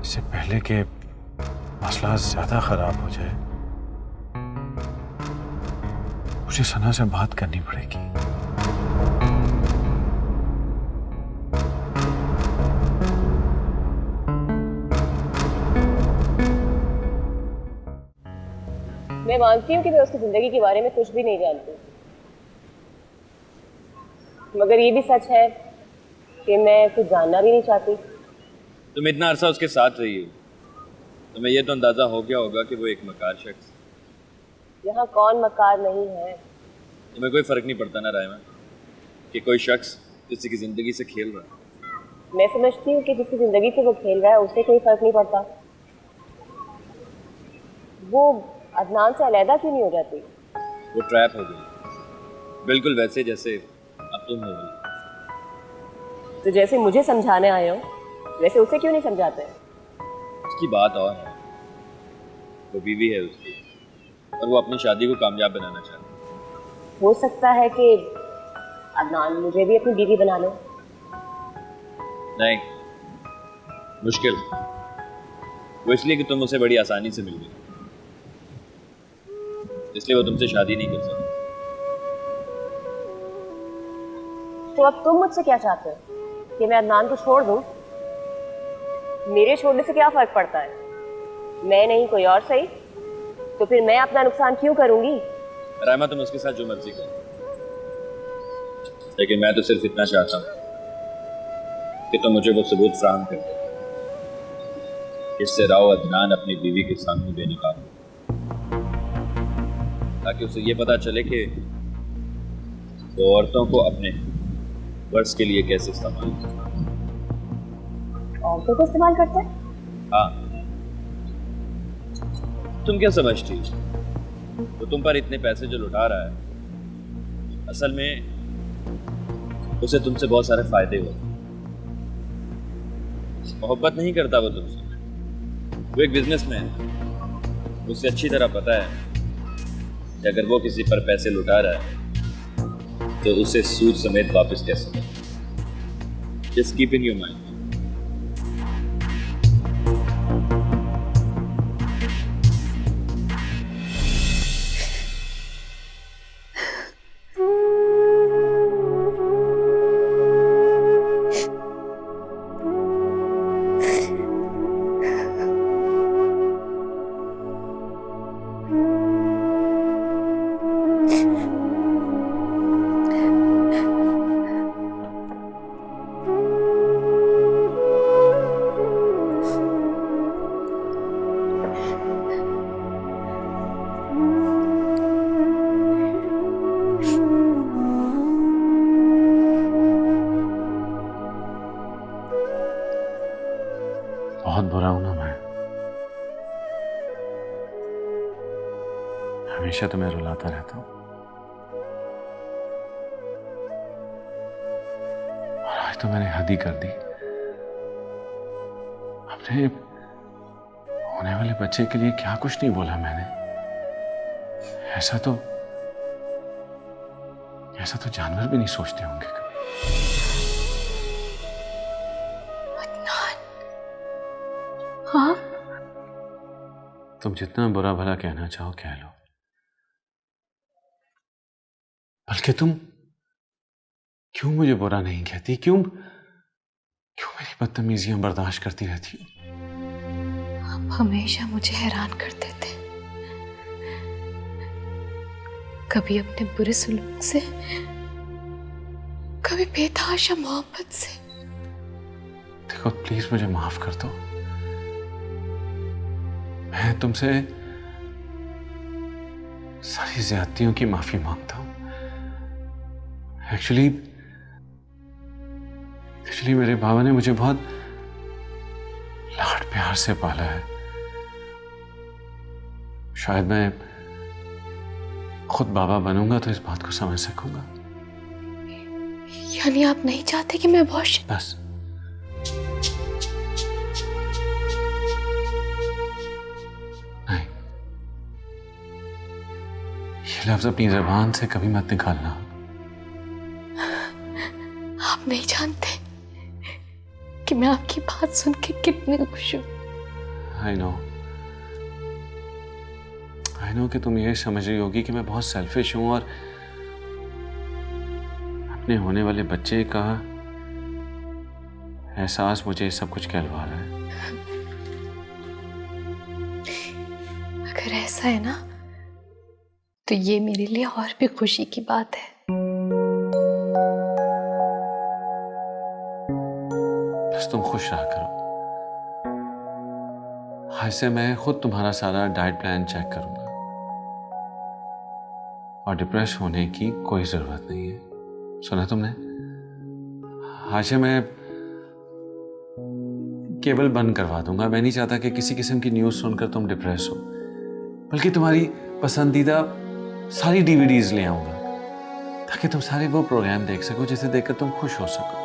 इससे पहले कि मसला ज्यादा खराब हो जाए मुझे सना से बात करनी पड़ेगी। मैं मानती हूँ कि मैं उसकी जिंदगी के बारे में कुछ भी नहीं जानती, मगर ये भी सच है कि मैं कुछ जानना भी नहीं चाहती। तुम इतना अरसा उसके साथ रही हो, तुम्हें यह तो अंदाजा हो गया होगा कि वो एक मकार शख्स। यहाँ कौन मकार नहीं है। तुम्हें कोई फर्क नहीं पड़ता ना रायमा कि कोई शख्स किसी की जिंदगी से खेल रहा है? मैं समझती हूँ कि जिसकी जिंदगी से वो खेल रहा है उसे कोई फर्क नहीं पड़ता। वो अदनान से अलहदा क्यों नहीं हो जाती? वो ट्रैप हो गई, बिल्कुल वैसे जैसे अब तुम हो गई। तो जैसे मुझे समझाने आए हो वैसे उसे क्यों नहीं समझाते? उसकी बात और है, वो बीवी है उसकी और वो अपनी शादी को कामयाब बनाना चाहती है। हो सकता है कि अदनान मुझे भी अपनी बीवी बना लो। नहीं, मुश्किल। वो इसलिए कि तुम उसे बड़ी आसानी से मिल गई, इसलिए वो तुमसे शादी नहीं कर सकती। तो अब तुम मुझसे क्या चाहते हो कि मैं अदनान को छोड़ दूं? मेरे छोड़ने से क्या फर्क पड़ता है? मैं नहीं कोई और सही, तो फिर मैं अपना नुकसान क्यों करूंगी? रायमा, तुम उसके साथ जो मर्जी करो, लेकिन मैं तो सिर्फ इतना चाहता हूँ कि तुम मुझे वो सबूत फराहम कर दो जिससे राव अदनान अपनी बीवी के सामने बेनकाब हो, ताकि उसे ये पता चले कि वो औरतों को अपने वर्ष के लिए कैसे इस्तेमाल करता है। औरतों को इस्तेमाल करते हैं? हाँ, तुम क्या समझती हो? तो तुम पर इतने पैसे जो लुटा रहा है, असल में उसे तुमसे बहुत सारे फायदे हुए। मोहब्बत नहीं करता वो तुमसे, वो एक बिजनेसमैन है। उसे अच्छी तरह पता है कि अगर वो किसी पर पैसे लुटा रहा है तो उसे सूद समेत वापस कैसे करें। Just keep in your mind. बहुत बुरा हूं ना मैं। हमेशा तुम्हें रुलाता रहता हूं और आज तो मैंने हद ही कर दी। अपने होने वाले बच्चे के लिए क्या कुछ नहीं बोला मैंने। ऐसा तो जानवर भी नहीं सोचते होंगे कभी। हाँ, तुम जितना बुरा भला कहना चाहो कह लो, बल्कि तुम क्यों मुझे बुरा नहीं कहती? क्यों मेरी बदतमीजियां बर्दाश्त करती रहती हो? आप हमेशा मुझे हैरान करते थे, कभी अपने बुरे सलूक से, कभी बेतहाशा मोहब्बत से। देखो प्लीज मुझे माफ कर दो। मैं तुमसे सारी ज्यादतियों की माफी मांगता हूं। एक्चुअली मेरे बाबा ने मुझे बहुत लाड प्यार से पाला है। शायद मैं खुद बाबा बनूंगा तो इस बात को समझ सकूंगा। यानी आप नहीं चाहते कि मैं अबॉर्शन? बस नहीं, ये लफ्ज अपनी ज़बान से कभी मत निकालना। आप नहीं जानते कि मैं आपकी बात सुन के कितनी खुश हूं। आई नो कि तुम ये समझ रही होगी कि मैं बहुत सेल्फिश हूं और अपने होने वाले बच्चे का एहसास मुझे सब कुछ कहलवा रहा है। अगर ऐसा है ना तो ये मेरे लिए और भी खुशी की बात है। बस तुम खुश रहा करो। आज से मैं खुद तुम्हारा सारा डाइट प्लान चेक करूंगा और डिप्रेस होने की कोई जरूरत नहीं है। सुना तुमने? आज से मैं केबल बंद करवा दूंगा। मैं नहीं चाहता कि किसी किस्म की न्यूज़ सुनकर तुम डिप्रेस हो, बल्कि तुम्हारी पसंदीदा सारी डीवीडीज ले आऊंगा ताकि तुम सारे वो प्रोग्राम देख सको जिसे देखकर तुम खुश हो सको।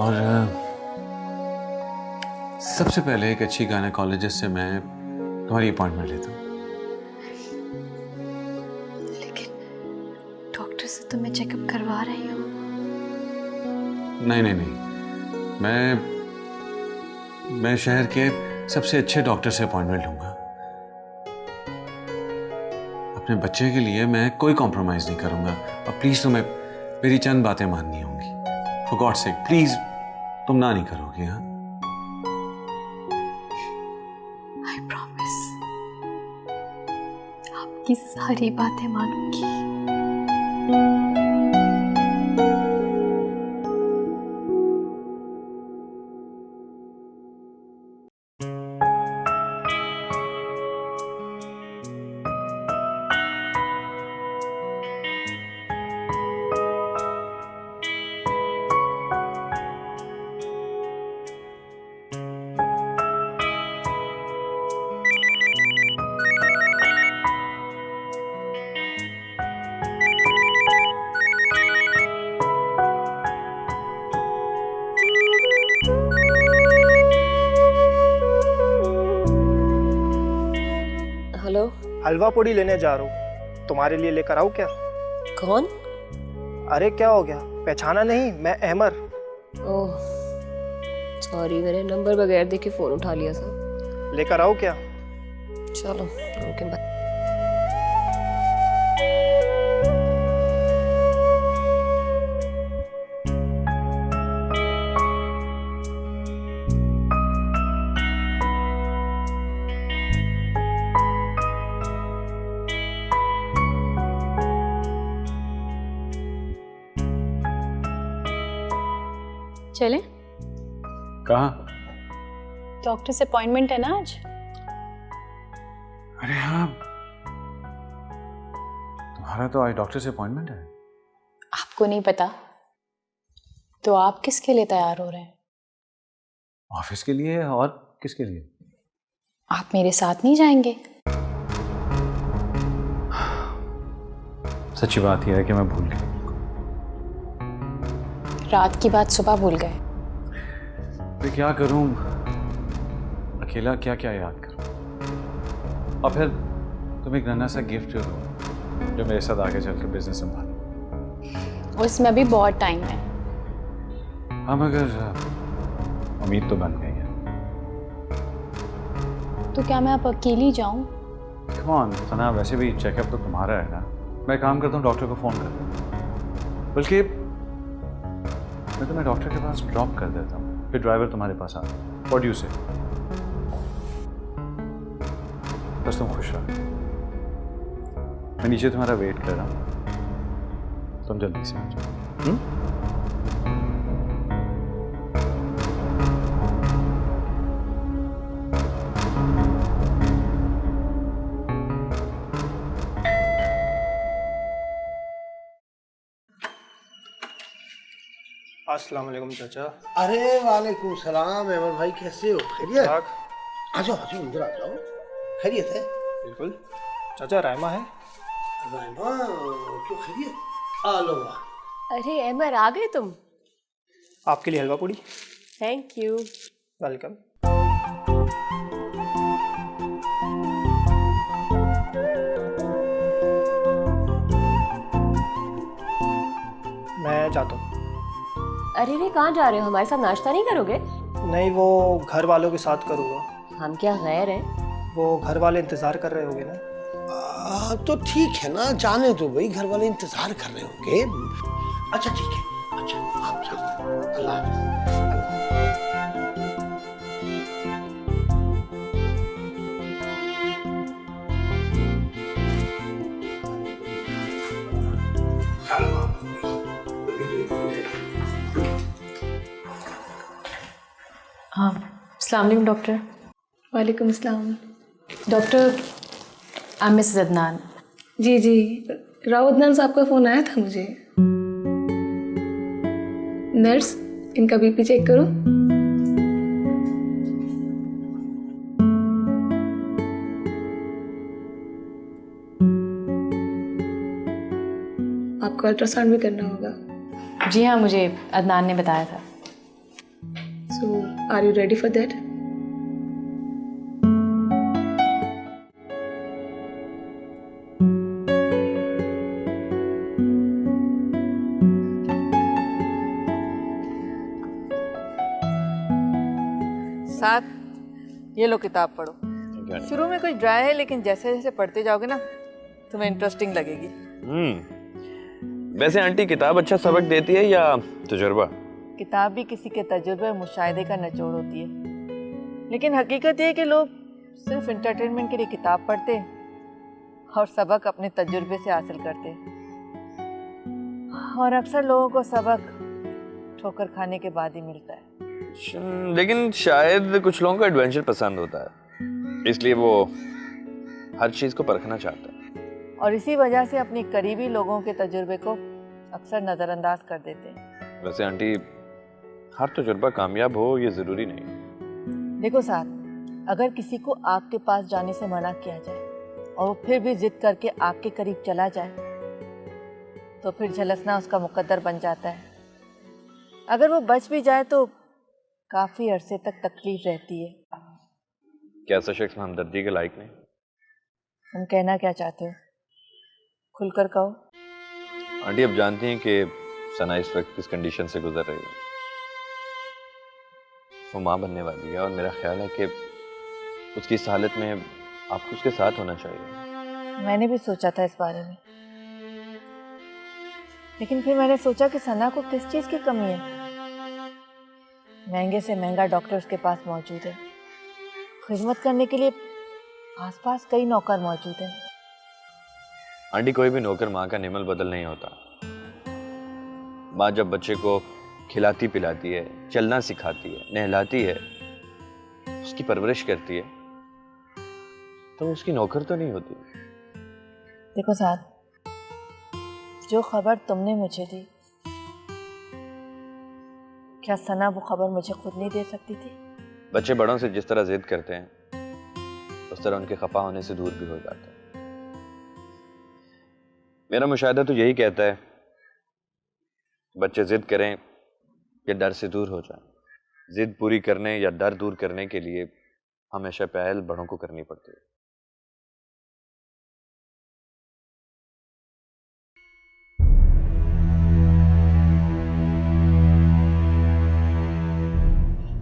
और सबसे पहले एक अच्छी गायनेकोलॉजिस्ट से मैं तुम्हारी अपॉइंटमेंट लेता हूँ। लेकिन डॉक्टर से तो मैं चेकअप करवा रही हूँ। नहीं, मैं शहर के सबसे अच्छे डॉक्टर से अपॉइंटमेंट लूंगा। अपने बच्चे के लिए मैं कोई कॉम्प्रोमाइज नहीं करूंगा। और प्लीज तुम्हें मेरी चंद बातें माननी होंगी। फॉर गॉड सेक प्लीज तुम ना नहीं करोगे? हाँ, आई प्रॉमिस आपकी सारी बातें मानूंगी। हेलो, हलवा पूड़ी लेने जा रहा हूँ, तुम्हारे लिए लेकर आऊँ क्या? कौन? अरे क्या हो गया, पहचाना नहीं? मैं अहमर। ओह सॉरी, मैंने नंबर बगैर देखे फोन उठा लिया था। लेकर आऊँ क्या? चलो ओके बाय। चलें? कहाँ? डॉक्टर से अपॉइंटमेंट है ना आज। अरे हाँ, तुम्हारा तो आज डॉक्टर से अपॉइंटमेंट है। आपको नहीं पता तो आप किसके लिए तैयार हो रहे हैं? ऑफिस के लिए और किसके लिए? आप मेरे साथ नहीं जाएंगे? सच्ची बात यह है कि मैं भूल गया। रात की बात सुबह भूल गए? मैं क्या करूं, अकेला क्या क्या याद करूं। और फिर तुम एक नन्हा सा गिफ्ट दो जो मेरे साथ आगे चल के बिजनेस संभालो। उसमें अभी बहुत टाइम है। हाँ मगर उम्मीद तो बन गई है। तो क्या मैं अब अकेली जाऊं? कम ऑन सना, वैसे भी चेकअप तो तुम्हारा है ना। मैं काम करता हूँ, डॉक्टर को फ़ोन कर देता हूँ। बल्कि मैं तुम्हें डॉक्टर के पास ड्रॉप कर देता हूँ, फिर ड्राइवर तुम्हारे पास आता है। व्हाट डू यू से? बस तुम खुश रहो। मैं नीचे तुम्हारा वेट कर रहा हूँ, तुम जल्दी से आ जाओ। अस्सलाम वालेकुम चाचा। अरे वालेकुम सलाम अहमद भाई, कैसे हो? खैरियत? ठीक। आ जाओ अंदर आ जाओ। खैरियत है? बिल्कुल। चाचा रायमा है? रायमा क्यों खैरियत? आ लो। अरे अमर, आ गए तुम? आपके लिए हलवा पूड़ी। Thank you. वेलकम। मैं जाता हूँ। अरे रे, कहाँ जा रहे हो? हमारे साथ नाश्ता नहीं करोगे? नहीं, वो घर वालों के साथ करूँगा। हम क्या गैर हैं? वो घर वाले इंतज़ार कर रहे होंगे ना। तो ठीक है ना, जाने दो भाई, घर वाले इंतजार कर रहे होंगे। अच्छा ठीक है, अच्छा आप जाओ। अल्लाह हाँ, अस्सलाम वालेकुम डॉक्टर। वालेकुम अस्सलाम। Doctor, I am Mrs Adnan. जी जी, राव अदनान साहब का फ़ोन आया था मुझे। नर्स, इनका बीपी चेक करो। आपको अल्ट्रासाउंड भी करना होगा। जी हाँ, मुझे अदनान ने बताया था। So are you ready for that? साथ ये लो किताब पढ़ो। शुरू में कुछ ड्राई है, लेकिन जैसे जैसे पढ़ते जाओगे ना तुम्हें इंटरेस्टिंग लगेगी। वैसे आंटी, किताब अच्छा सबक देती है या तजुर्बा? किताब भी किसी के तजुर्बे और मुशाहिदे का निचोड़ होती है, लेकिन हकीकत ये है कि लोग सिर्फ इंटरटेनमेंट के लिए किताब पढ़ते हैं और सबक अपने तजुर्बे से हासिल करते हैं। और अक्सर लोगों को सबक ठोकर खाने के बाद ही मिलता है। लेकिन शायद कुछ लोगों को एडवेंचर पसंद होता है, इसलिए वो हर चीज को परखना चाहते हैं, और इसी वजह से अपने करीबी लोगों के तजुर्बे को अक्सर नज़रअंदाज कर देते हैं। वैसे आंटी, हर तजुर्बा कामयाब हो ये जरूरी नहीं। देखो साथ, अगर किसी को आग के पास जाने से मना किया जाए और वो फिर भी जिद करके आग के करीब चला जाए, तो फिर झलसना उसका मुकद्दर बन जाता है। अगर वो बच भी जाए तो काफी अरसे तक तकलीफ रहती है। क्या ऐसा शख्स हमदर्दी के लायक नहीं? तुम कहना क्या चाहते हो? खुलकर कहो। आंटी, अब जानती हैं कि सना इस वक्त किस कंडीशन से गुजर रही है। वो माँ बनने वाली है और मेरा ख्याल है कि उसकी इस हालत में आपको उसके साथ होना चाहिए। मैंने भी सोचा था इस बारे में, लेकिन फिर मैंने सोचा कि सना को किस चीज़ की कमी है। महंगे से महंगा डॉक्टर उसके पास मौजूद है, खिदमत करने के लिए आसपास कई नौकर मौजूद हैं। आंटी, कोई भी नौकर माँ का निमल बदल नहीं होता। माँ जब बच्चे को खिलाती पिलाती है, चलना सिखाती है, नहलाती है, उसकी परवरिश करती है, तो उसकी नौकर तो नहीं होती। देखो साथ, जो खबर तुमने मुझे दी, क्या सना वो खबर मुझे खुद नहीं दे सकती थी? बच्चे बड़ों से जिस तरह जिद करते हैं उस तरह उनके खफा होने से दूर भी हो जाते हैं। मेरा मुशाहिदा तो यही कहता है बच्चे जिद करें या डर से दूर हो जाएं। जिद पूरी करने या डर दूर करने के लिए हमेशा पहल बड़ों को करनी पड़ती है।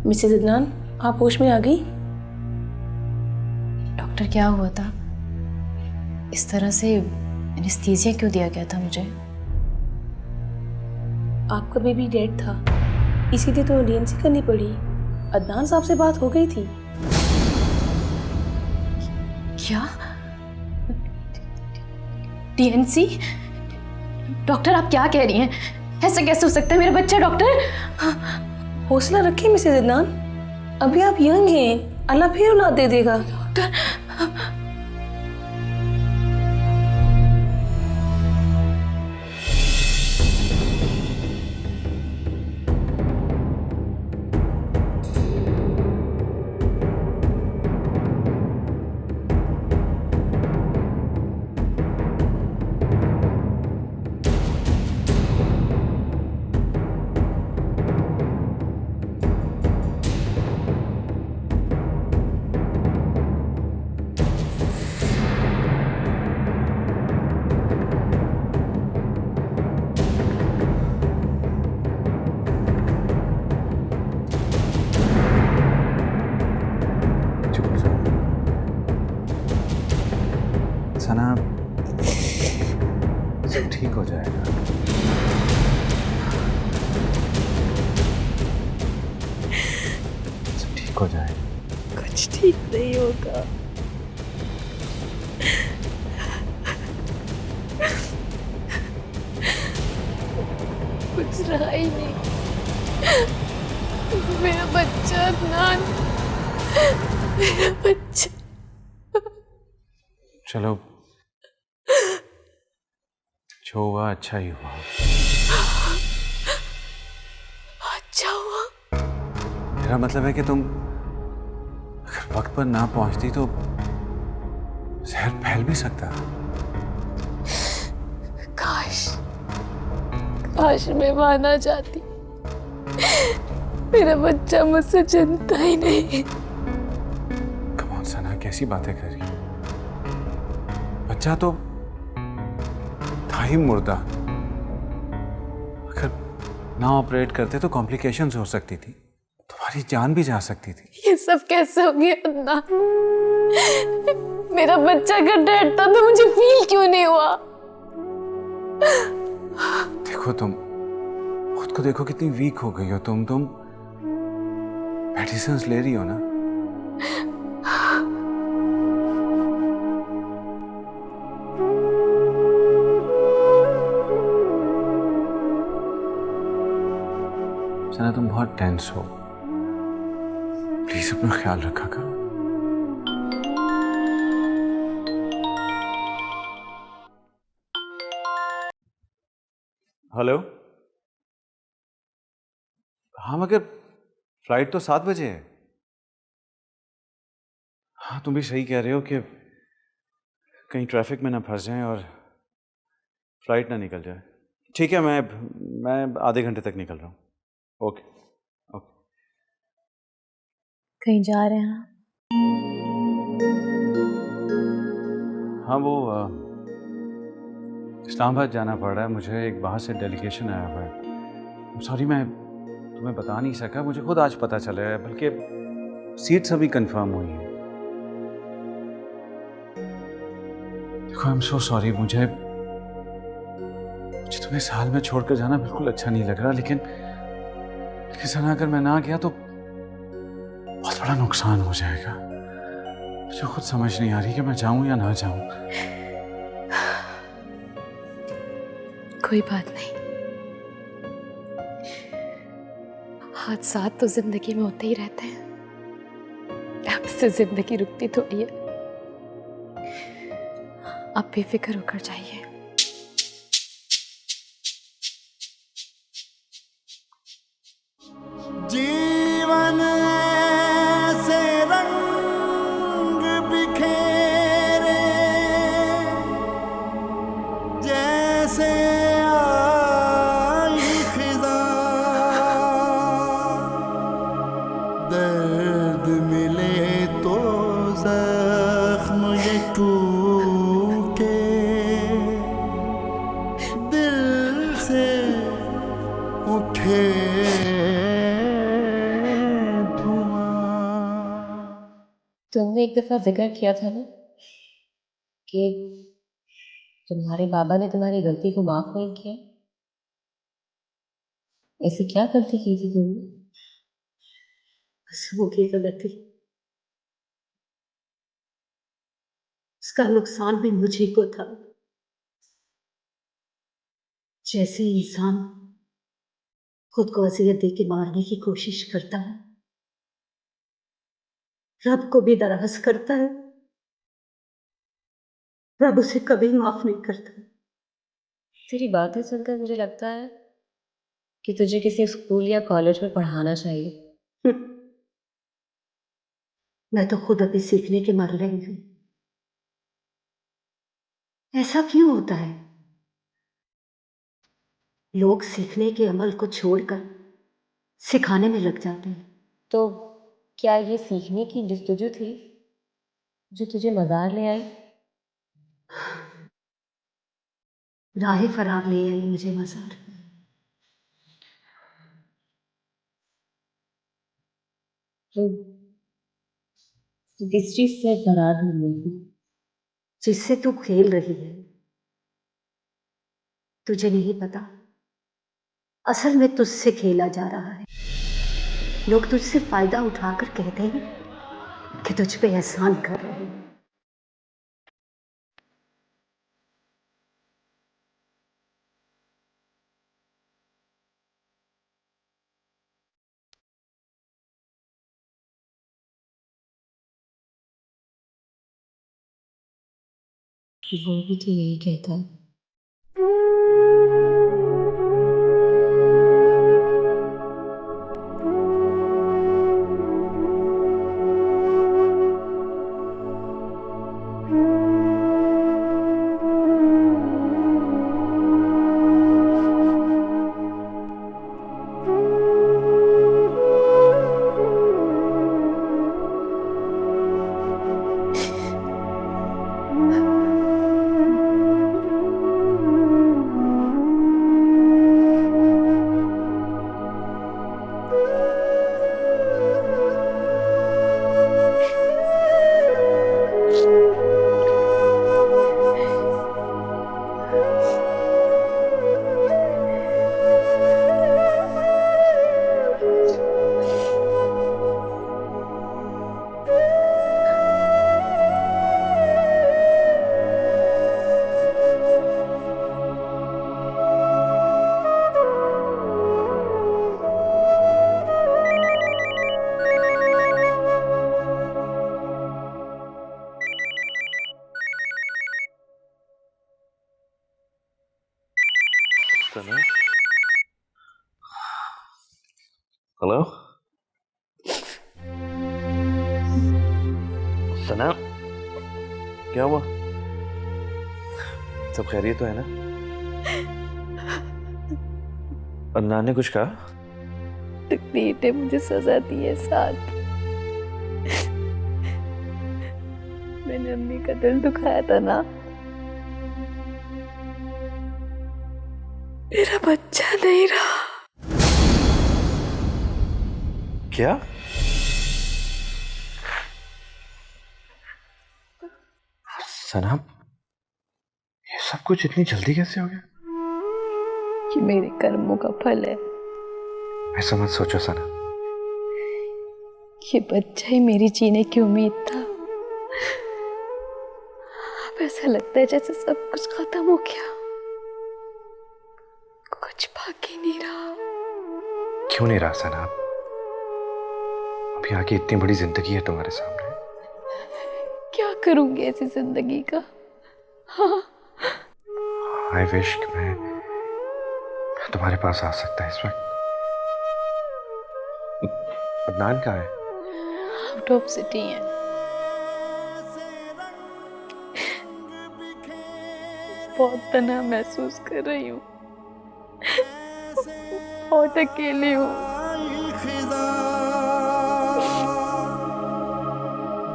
मिसेस अदनान, आप होश में आ गई? डॉक्टर क्या हुआ था? इस तरह से एनेस्थीसिया क्यों दिया गया था मुझे? आपका बेबी डेड था, इसीलिए तो डीएनसी करनी पड़ी। अदनान साहब से बात हो गई थी। क्या? डीएनसी? डॉक्टर आप क्या कह रही हैं? ऐसा कैसे हो सकता है? मेरा बच्चा डॉक्टर। हौसला रखिए मिसेस अदनान, अभी आप यंग हैं, अल्लाह फिर औलाद दे देगा। डॉक्टर सना, सब ठीक हो जाएगा। सब ठीक हो जाएगा। कुछ ठीक नहीं होगा। कुछ रहा ही नहीं। मेरा बच्चा अदनान, मेरा बच्चा। चलो, जो हुआ अच्छा ही हुआ। अच्छा हुआ? मेरा मतलब है कि तुम अगर वक्त पर ना पहुंचती तो जहर फैल भी सकता। काश मैं वहां ना जाती। मेरा बच्चा मुझसे चिंता ही नहीं। कम ऑन सना, कैसी बातें कर रही हो? बच्चा तो था ही मुर्दा। अगर ना ऑपरेट करते तो कॉम्प्लिकेशंस हो सकती थी, तुम्हारी जान भी जा सकती थी। ये सब कैसे हो गया अदनान? मेरा बच्चा अगर डेड था तो मुझे फील क्यों नहीं हुआ? देखो, तुम खुद को देखो, कितनी वीक हो गई हो तुम मेडिसिन्स ले रही हो ना? सना, तुम बहुत टेंस हो, प्लीज अपना ख्याल रखा करो। हेलो। हाँ, मगर फ्लाइट तो 7 बजे है। हाँ, तुम भी सही कह रहे हो कि कहीं ट्रैफिक में ना फंस जाएं और फ्लाइट ना निकल जाए। ठीक है, मैं आधे घंटे तक निकल रहा हूँ। Okay okay. कहीं जा रहे हैं? हाँ, वो इस्लामाबाद जाना पड़ रहा है मुझे। एक बाहर से डेलीगेशन आया हुआ है। सॉरी, मैं तुम्हें बता नहीं सका। मुझे खुद आज पता चला है, बल्कि सीट्स अभी कंफर्म हुई हैं। देखो, आई एम सो सॉरी। मुझे तुम्हें साल में छोड़कर जाना बिल्कुल अच्छा नहीं लग रहा, लेकिन सना, अगर मैं ना गया तो बहुत बड़ा नुकसान हो जाएगा। मुझे खुद समझ नहीं आ रही कि मैं जाऊं या ना जाऊं। कोई बात नहीं, हादसात तो जिंदगी में होते ही रहते हैं। अब से जिंदगी रुकती थोड़ी है। आप बेफिक्र होकर जाइए। जीवन तुमने एक दफा जिक्र किया था ना कि तुम्हारे बाबा ने तुम्हारी गलती को माफ नहीं किया। ऐसी क्या गलती की थी तुमने? बस वो की गलती, उसका नुकसान भी मुझे को था। जैसे इंसान खुद को अजियत दे के मारने की कोशिश करता है, रब को भी नाराज करता है, रब उसे कभी माफ नहीं करता। तेरी बातें सुनकर मुझे लगता है कि तुझे किसी स्कूल या कॉलेज में पढ़ाना चाहिए। मैं तो खुद अभी सीखने के मर रही हूँ। ऐसा क्यों होता है? लोग सीखने के अमल को छोड़कर सिखाने में लग जाते हैं। तो क्या ये सीखने की जस्तजू थी जो तुझे मज़ार ले आई? राह फरार ले आई मुझे मज़ार। तो किस चीज से फरार हो गई? जिससे तू खेल रही है। तुझे नहीं पता, असल में तुझसे खेला जा रहा है। लोग तुझसे फायदा उठाकर कहते हैं कि तुझ पे एहसान कर रहे हैं। वो भी तो यही कहता है। हेलो सना, क्या हुआ? सब खैरियत तो है ना? अदनान ने कुछ कहा? तकदीर ने मुझे सजा दी है साथ। मैंने अम्मी का दिल दुखाया था ना। मेरा बच्चा नहीं रहा। क्या? सना, ये सब कुछ इतनी जल्दी कैसे हो गया? ये मेरे कर्मों का फल है। ऐसा मत सोचो सना। ये बच्चा ही मेरी जीने की उम्मीद था। अब ऐसा लगता है जैसे सब कुछ खत्म हो गया, कुछ बाकी नहीं रहा। क्यों नहीं रहा सना? अभी आगे इतनी बड़ी जिंदगी है तुम्हारे सामने। क्या करूंगी ऐसी जिंदगी का? हाँ, आई विश कि मैं तुम्हारे पास आ सकता इस वक्त। अदनान कहाँ है? आउट ऑफ सिटी है। बहुत तन्हा महसूस कर रही हूँ, बहुत अकेली हूँ।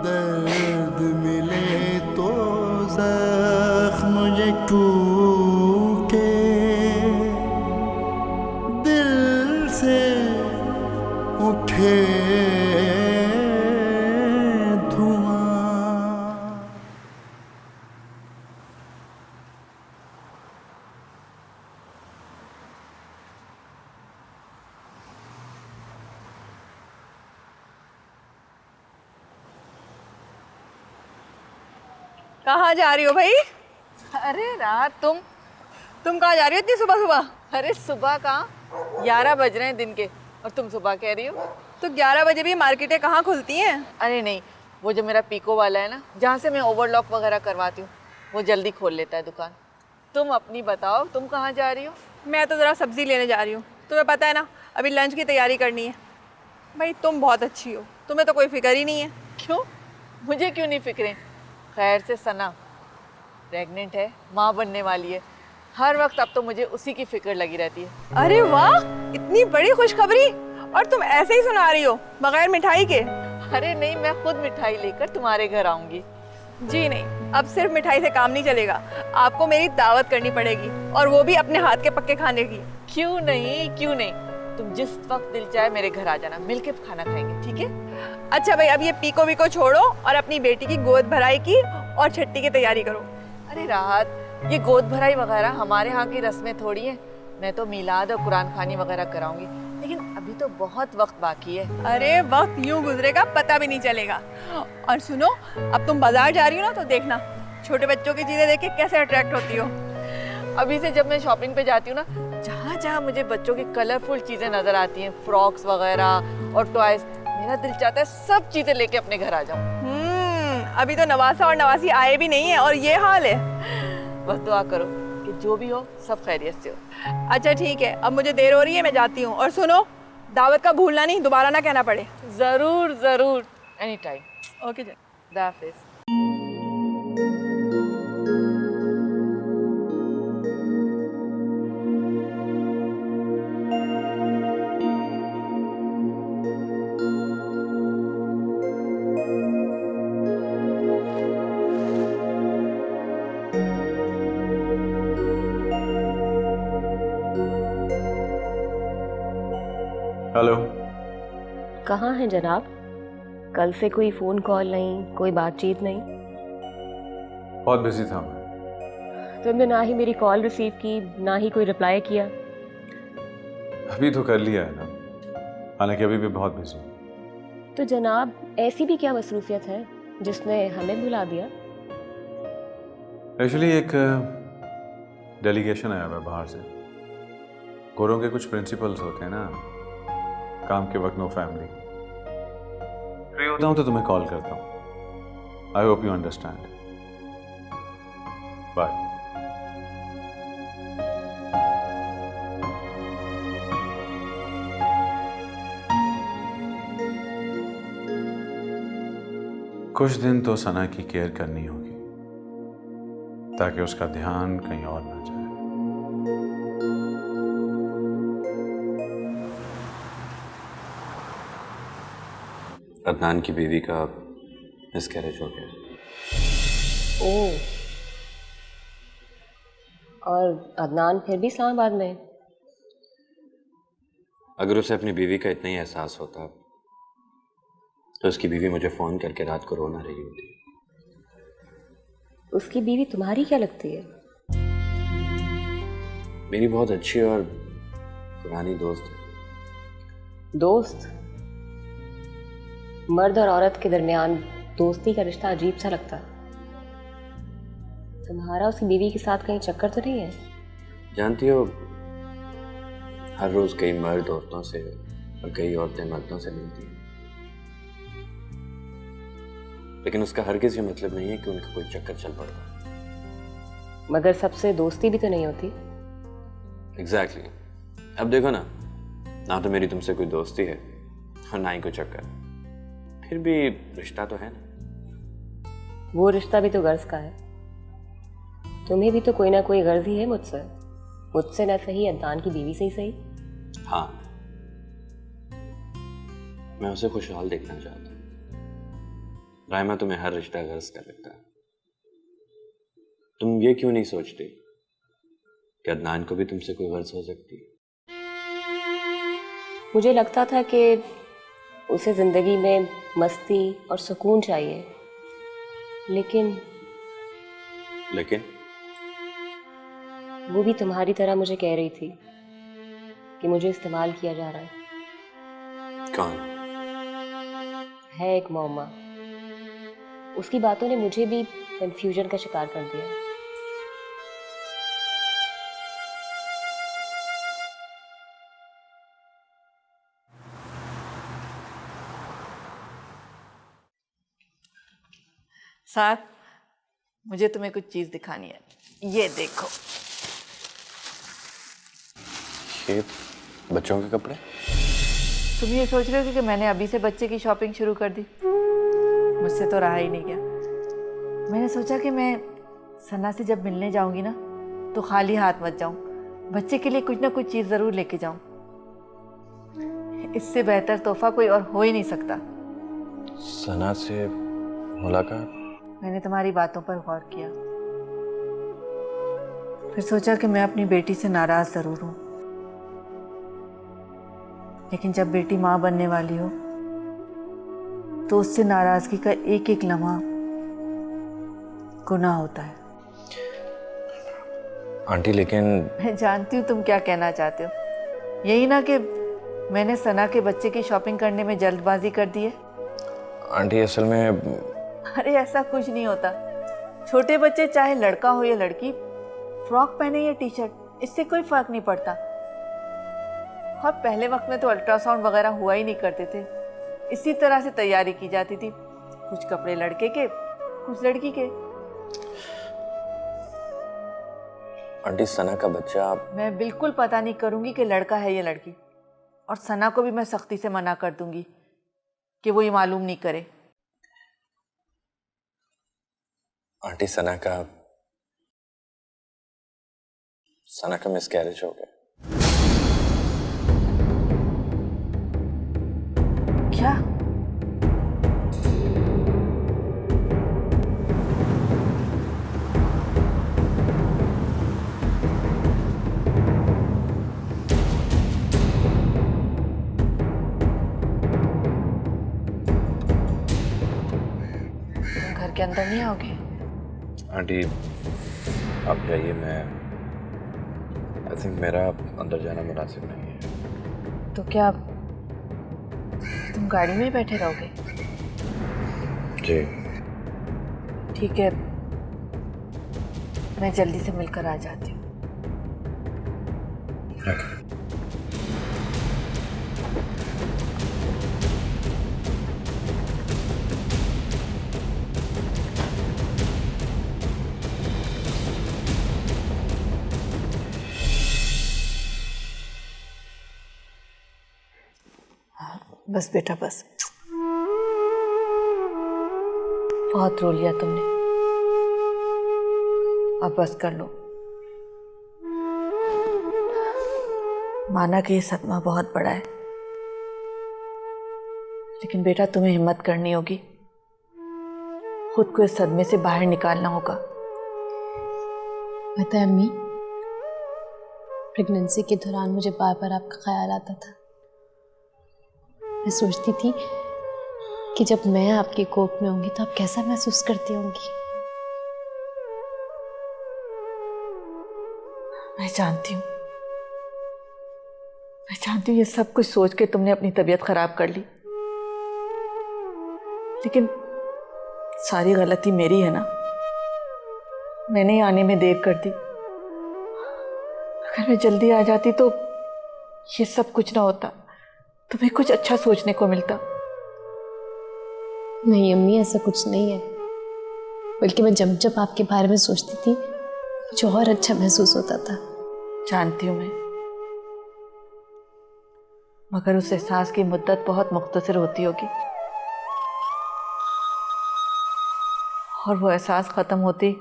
दर्द मिले तो जख्म ये टूटे, दिल से उठे धुआं। कहाँ जा रही हो भाई? अरे रात तुम कहाँ जा रही हो इतनी सुबह सुबह? अरे सुबह कहाँ, 11 बज रहे हैं दिन के और तुम सुबह कह रही हो? तो 11 बजे भी मार्केटें कहाँ खुलती हैं? अरे नहीं, वो जो मेरा पीको वाला है ना, जहाँ से मैं ओवरलॉक वगैरह करवाती हूँ, वो जल्दी खोल लेता है दुकान। तुम अपनी बताओ, तुम कहाँ जा रही हो? मैं तो ज़रा सब्ज़ी लेने जा रही हूँ। तुम्हें पता है ना, अभी लंच की तैयारी करनी है। भाई तुम बहुत अच्छी हो, तुम्हें तो कोई फिक्र ही नहीं है। क्यों, मुझे क्यों नहीं फिक्रें? खैर से सना प्रेग्नेंट है, माँ बनने वाली है। हर वक्त अब तो मुझे उसी की फिक्र लगी रहती है। अरे वाह, इतनी बड़ी खुशखबरी, और तुम ऐसे ही सुना रही हो बगैर मिठाई के? अरे नहीं, मैं खुद मिठाई लेकर तुम्हारे घर आऊंगी। जी नहीं, अब सिर्फ मिठाई से काम नहीं चलेगा, आपको मेरी दावत करनी पड़ेगी, और वो भी अपने हाथ के पक्के खाने की। क्यों नहीं, क्यों नहीं, तुम जिस वक्त दिल चाहे मेरे घर आ जाना, मिलके खाना खाएंगे, ठीक है? अच्छा भाई, अब ये पीको वीको छोड़ो और अपनी बेटी की गोद भराई की और छट्टी की तैयारी करो। अरे राहत, ये गोद भराई वगैरह हमारे यहाँ की रस्में थोड़ी है। मैं तो मिलाद और कुरान खानी वगैरह कराऊंगी, लेकिन अभी तो बहुत वक्त बाकी है। अरे वक्त यूं गुजरेगा पता भी नहीं चलेगा। और सुनो, अब तुम बाजार जा रही हो ना, तो देखना छोटे बच्चों की चीजें देख के कैसे अट्रैक्ट होती हो। अभी से जब मैं शॉपिंग पे जाती हूँ ना, जहाँ जहाँ मुझे बच्चों की कलरफुल चीजें नजर आती हैं, फ्रॉक्स वगैरह और टॉयज, मेरा दिल चाहता है सब चीजें लेके अपने घर आ जाऊँ। अभी तो नवासा और नवासी आए भी नहीं है और ये हाल है। बस दुआ करो कि जो भी हो सब खैरियत से हो। अच्छा ठीक है, अब मुझे देर हो रही है, मैं जाती हूँ। और सुनो, दावत का भूलना नहीं, दोबारा ना कहना पड़े। जरूर जरूर, एनी टाइम। ओके जी, खुदा हाफिज। हेलो। कहाँ हैं जनाब? कल से कोई फ़ोन कॉल नहीं, कोई बातचीत नहीं। बहुत बिजी था मैं। तुमने ना ही मेरी कॉल रिसीव की, ना ही कोई रिप्लाई किया। अभी तो कर लिया है ना, हालांकि अभी भी बहुत बिजी हूँ। तो जनाब, ऐसी भी क्या मसरूफियत है जिसने हमें बुला दिया? एक्चुअली एक डेलीगेशन आया हुआ है बाहर से। गोरों के कुछ प्रिंसिपल्स होते हैं ना, काम के वक्त नो फैमिली। फ्री होता हूँ तो तुम्हें कॉल करता हूँ। I hope you understand. Bye. कुछ दिन तो सना की केयर करनी होगी ताकि उसका ध्यान कहीं और ना जाए। अदनान की बीवी का मिसकैरेज हो गया। ओह, और अदनान फिर भी इस्लामाबाद में? अगर उसे अपनी बीवी का इतना ही एहसास होता तो उसकी बीवी मुझे फ़ोन करके रात को रोना रही होती। उसकी बीवी तुम्हारी क्या लगती है? मेरी बहुत अच्छी और पुरानी दोस्त है। दोस्त? मर्द और औरत के दरमियान दोस्ती का रिश्ता अजीब सा लगता है। तुम्हारा उसकी बीवी के साथ कहीं चक्कर तो नहीं है? जानती हो, हर रोज कई मर्द औरतों से और कई औरतें मर्दों से मिलती हैं, लेकिन उसका हरगिज़ ये मतलब नहीं है कि उनका कोई चक्कर चल पड़ता। मगर सबसे दोस्ती भी तो नहीं होती। एग्जैक्टली। अब देखो ना तो मेरी तुमसे कोई दोस्ती है और ना ही कोई चक्कर, फिर भी रिश्ता तो है ना। वो रिश्ता भी तो गर्ज का है। तुम्हें भी तो कोई ना कोई गर्ज ही है मुझसे ना सही, अदनान की बीवी से ही सही। हाँ, मैं उसे खुशहाल देखना चाहता हूँ। रायमा, तुम्हें हर रिश्ता गर्ज का लगता है। तुम ये क्यों नहीं सोचते कि अदनान को भी तुमसे कोई गर्ज हो सकती है? मुझे लगता था कि उसे ज़िंदगी में मस्ती और सुकून चाहिए। लेकिन वो भी तुम्हारी तरह मुझे कह रही थी कि मुझे इस्तेमाल किया जा रहा है। कौन? है एक मौमा, उसकी बातों ने मुझे भी कंफ्यूजन का शिकार कर दिया। साथ मुझे तुम्हें कुछ चीज दिखानी है, ये देखो। ये बच्चों के कपड़े? तुम ये सोच रहे हो कि मैंने अभी से बच्चे की शॉपिंग शुरू कर दी? मुझसे तो रहा ही नहीं गया। मैंने सोचा कि मैं सना से जब मिलने जाऊंगी ना तो खाली हाथ मत जाऊं, बच्चे के लिए कुछ ना कुछ चीज़ ज़रूर लेके जाऊं। इससे बेहतर तोहफा कोई और हो ही नहीं सकता। सना से मुलाकात? मैंने तुम्हारी बातों पर गौर किया, फिर सोचा कि मैं अपनी बेटी से नाराज़ ज़रूर हूँ, लेकिन जब बेटी माँ बनने वाली हो तो उससे नाराज़गी का एक एक लम्हा गुनाह होता है। आंटी लेकिन मैं जानती हूँ तुम क्या कहना चाहते हो, यही ना कि मैंने सना के बच्चे की शॉपिंग करने में जल्दबाजी कर दी है। आंटी असल में अरे ऐसा कुछ नहीं होता। छोटे बच्चे चाहे लड़का हो या लड़की, फ्रॉक पहने या टी शर्ट, इससे कोई फर्क नहीं पड़ता। और पहले वक्त में तो अल्ट्रासाउंड वगैरह हुआ ही नहीं करते थे, इसी तरह से तैयारी की जाती थी। कुछ कपड़े लड़के के, कुछ लड़की के। आंटी सना का बच्चा? मैं बिल्कुल पता नहीं करूंगी कि लड़का है या लड़की, और सना को भी मैं सख्ती से मना कर दूंगी कि वो ये मालूम नहीं करे। आंटी सना का मिसकैरेज हो गया। क्या? तुम घर के अंदर नहीं आओगे? आंटी आप जाइए, मैं आई थिंक मेरा अंदर जाना मुनासिब नहीं है। तो क्या तुम गाड़ी में ही बैठे रहोगे? जी ठीक है, मैं जल्दी से मिलकर आ जाती हूँ। बस बेटा बस, बहुत रो लिया तुमने, अब बस कर लो। माना कि ये सदमा बहुत बड़ा है, लेकिन बेटा तुम्हें हिम्मत करनी होगी, खुद को इस सदमे से बाहर निकालना होगा। पता है अम्मी, प्रेगनेंसी के दौरान मुझे बार बार आपका ख्याल आता था। मैं सोचती थी कि जब मैं आपकी कोख में होंगी तो आप कैसा महसूस करती होंगी। मैं जानती हूँ ये सब कुछ सोच के तुमने अपनी तबीयत खराब कर ली, लेकिन सारी गलती मेरी है ना। मैंने ही आने में देर कर दी। अगर मैं जल्दी आ जाती तो ये सब कुछ ना होता, तुम्हें कुछ अच्छा सोचने को मिलता। नहीं अम्मी, ऐसा कुछ नहीं है, बल्कि मैं जब जब आपके बारे में सोचती थी मुझे और अच्छा महसूस होता था। जानती हूँ मैं, मगर उस एहसास की मुद्दत बहुत मुख्तसर होती होगी, और वो एहसास खत्म होती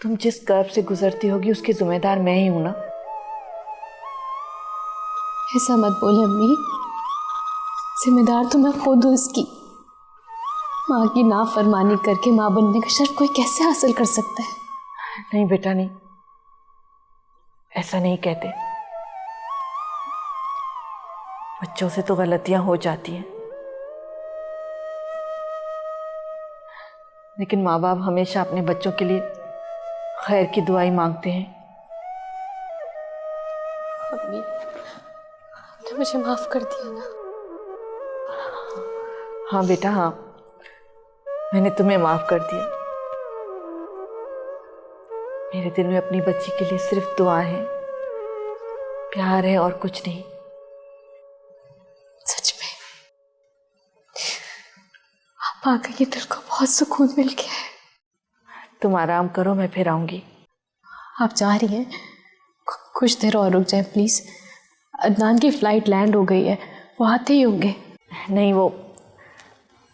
तुम जिस कर्ब से गुजरती होगी उसकी जिम्मेदार मैं ही हूं ना। ऐसा मत बोले अम्मी, जिम्मेदार तो मैं खुद हूँ इसकी। माँ की नाफरमानी करके माँ बनने का शर्फ कोई कैसे हासिल कर सकता है? नहीं बेटा नहीं, ऐसा नहीं कहते। बच्चों से तो गलतियां हो जाती हैं, लेकिन माँ बाप हमेशा अपने बच्चों के लिए खैर की दुआई मांगते हैं। अम्मी, तो मुझे माफ कर दिया ना। हाँ बेटा, हाँ, मैंने तुम्हें माफ कर दिया। मेरे दिल में अपनी बच्ची के लिए सिर्फ दुआ है, प्यार है और कुछ नहीं। सच में आप आ गई, दिल को बहुत सुकून मिल गया है। तुम आराम करो, मैं फिर आऊंगी। आप जा रही हैं? कुछ देर और रुक जाए प्लीज। अदनान की फ्लाइट लैंड हो गई है, वो आते ही होंगे। नहीं, वो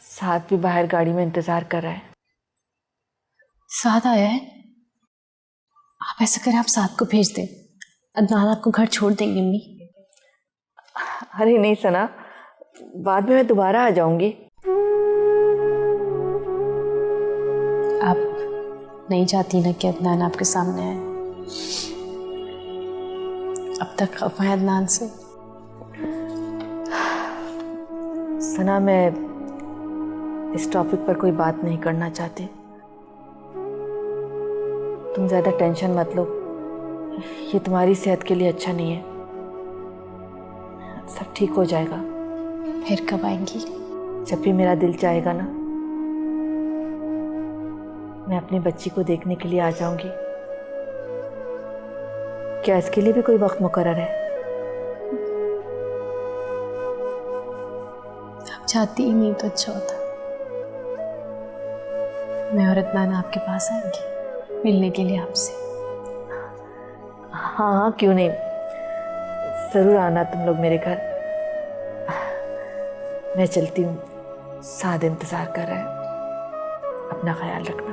साथ भी बाहर गाड़ी में इंतजार कर रहा है। साथ आया है? आप ऐसा करें, आप साथ को भेज दें, अदनान आपको घर छोड़ देंगे। अम्मी अरे नहीं सना, बाद में मैं दोबारा आ जाऊंगी। आप नहीं चाहती ना कि अदनान आपके सामने आए? अब तक खफा है अदनान से। सना, मैं इस टॉपिक पर कोई बात नहीं करना चाहती। तुम ज़्यादा टेंशन मत लो, ये तुम्हारी सेहत के लिए अच्छा नहीं है। सब ठीक हो जाएगा। फिर कब आएंगी? जब भी मेरा दिल चाहेगा ना, मैं अपनी बच्ची को देखने के लिए आ जाऊंगी। क्या इसके लिए भी कोई वक्त मुकर्रर है? आप चाहती ही नहीं तो अच्छा होता। मैं और अदनान आपके पास आएंगे मिलने के लिए आपसे। हाँ हाँ, क्यों नहीं, ज़रूर आना तुम लोग मेरे घर। मैं चलती हूँ, साद इंतज़ार कर रहा है। अपना ख्याल रखना।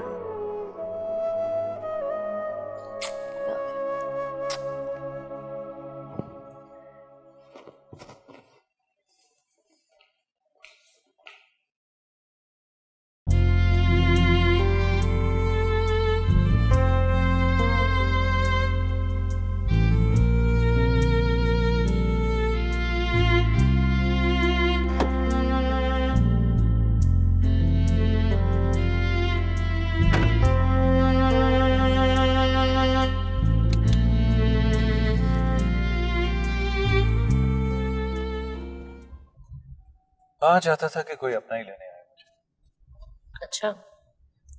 कहाँ चाहता था कि कोई अपना ही लेने आए मुझे। अच्छा,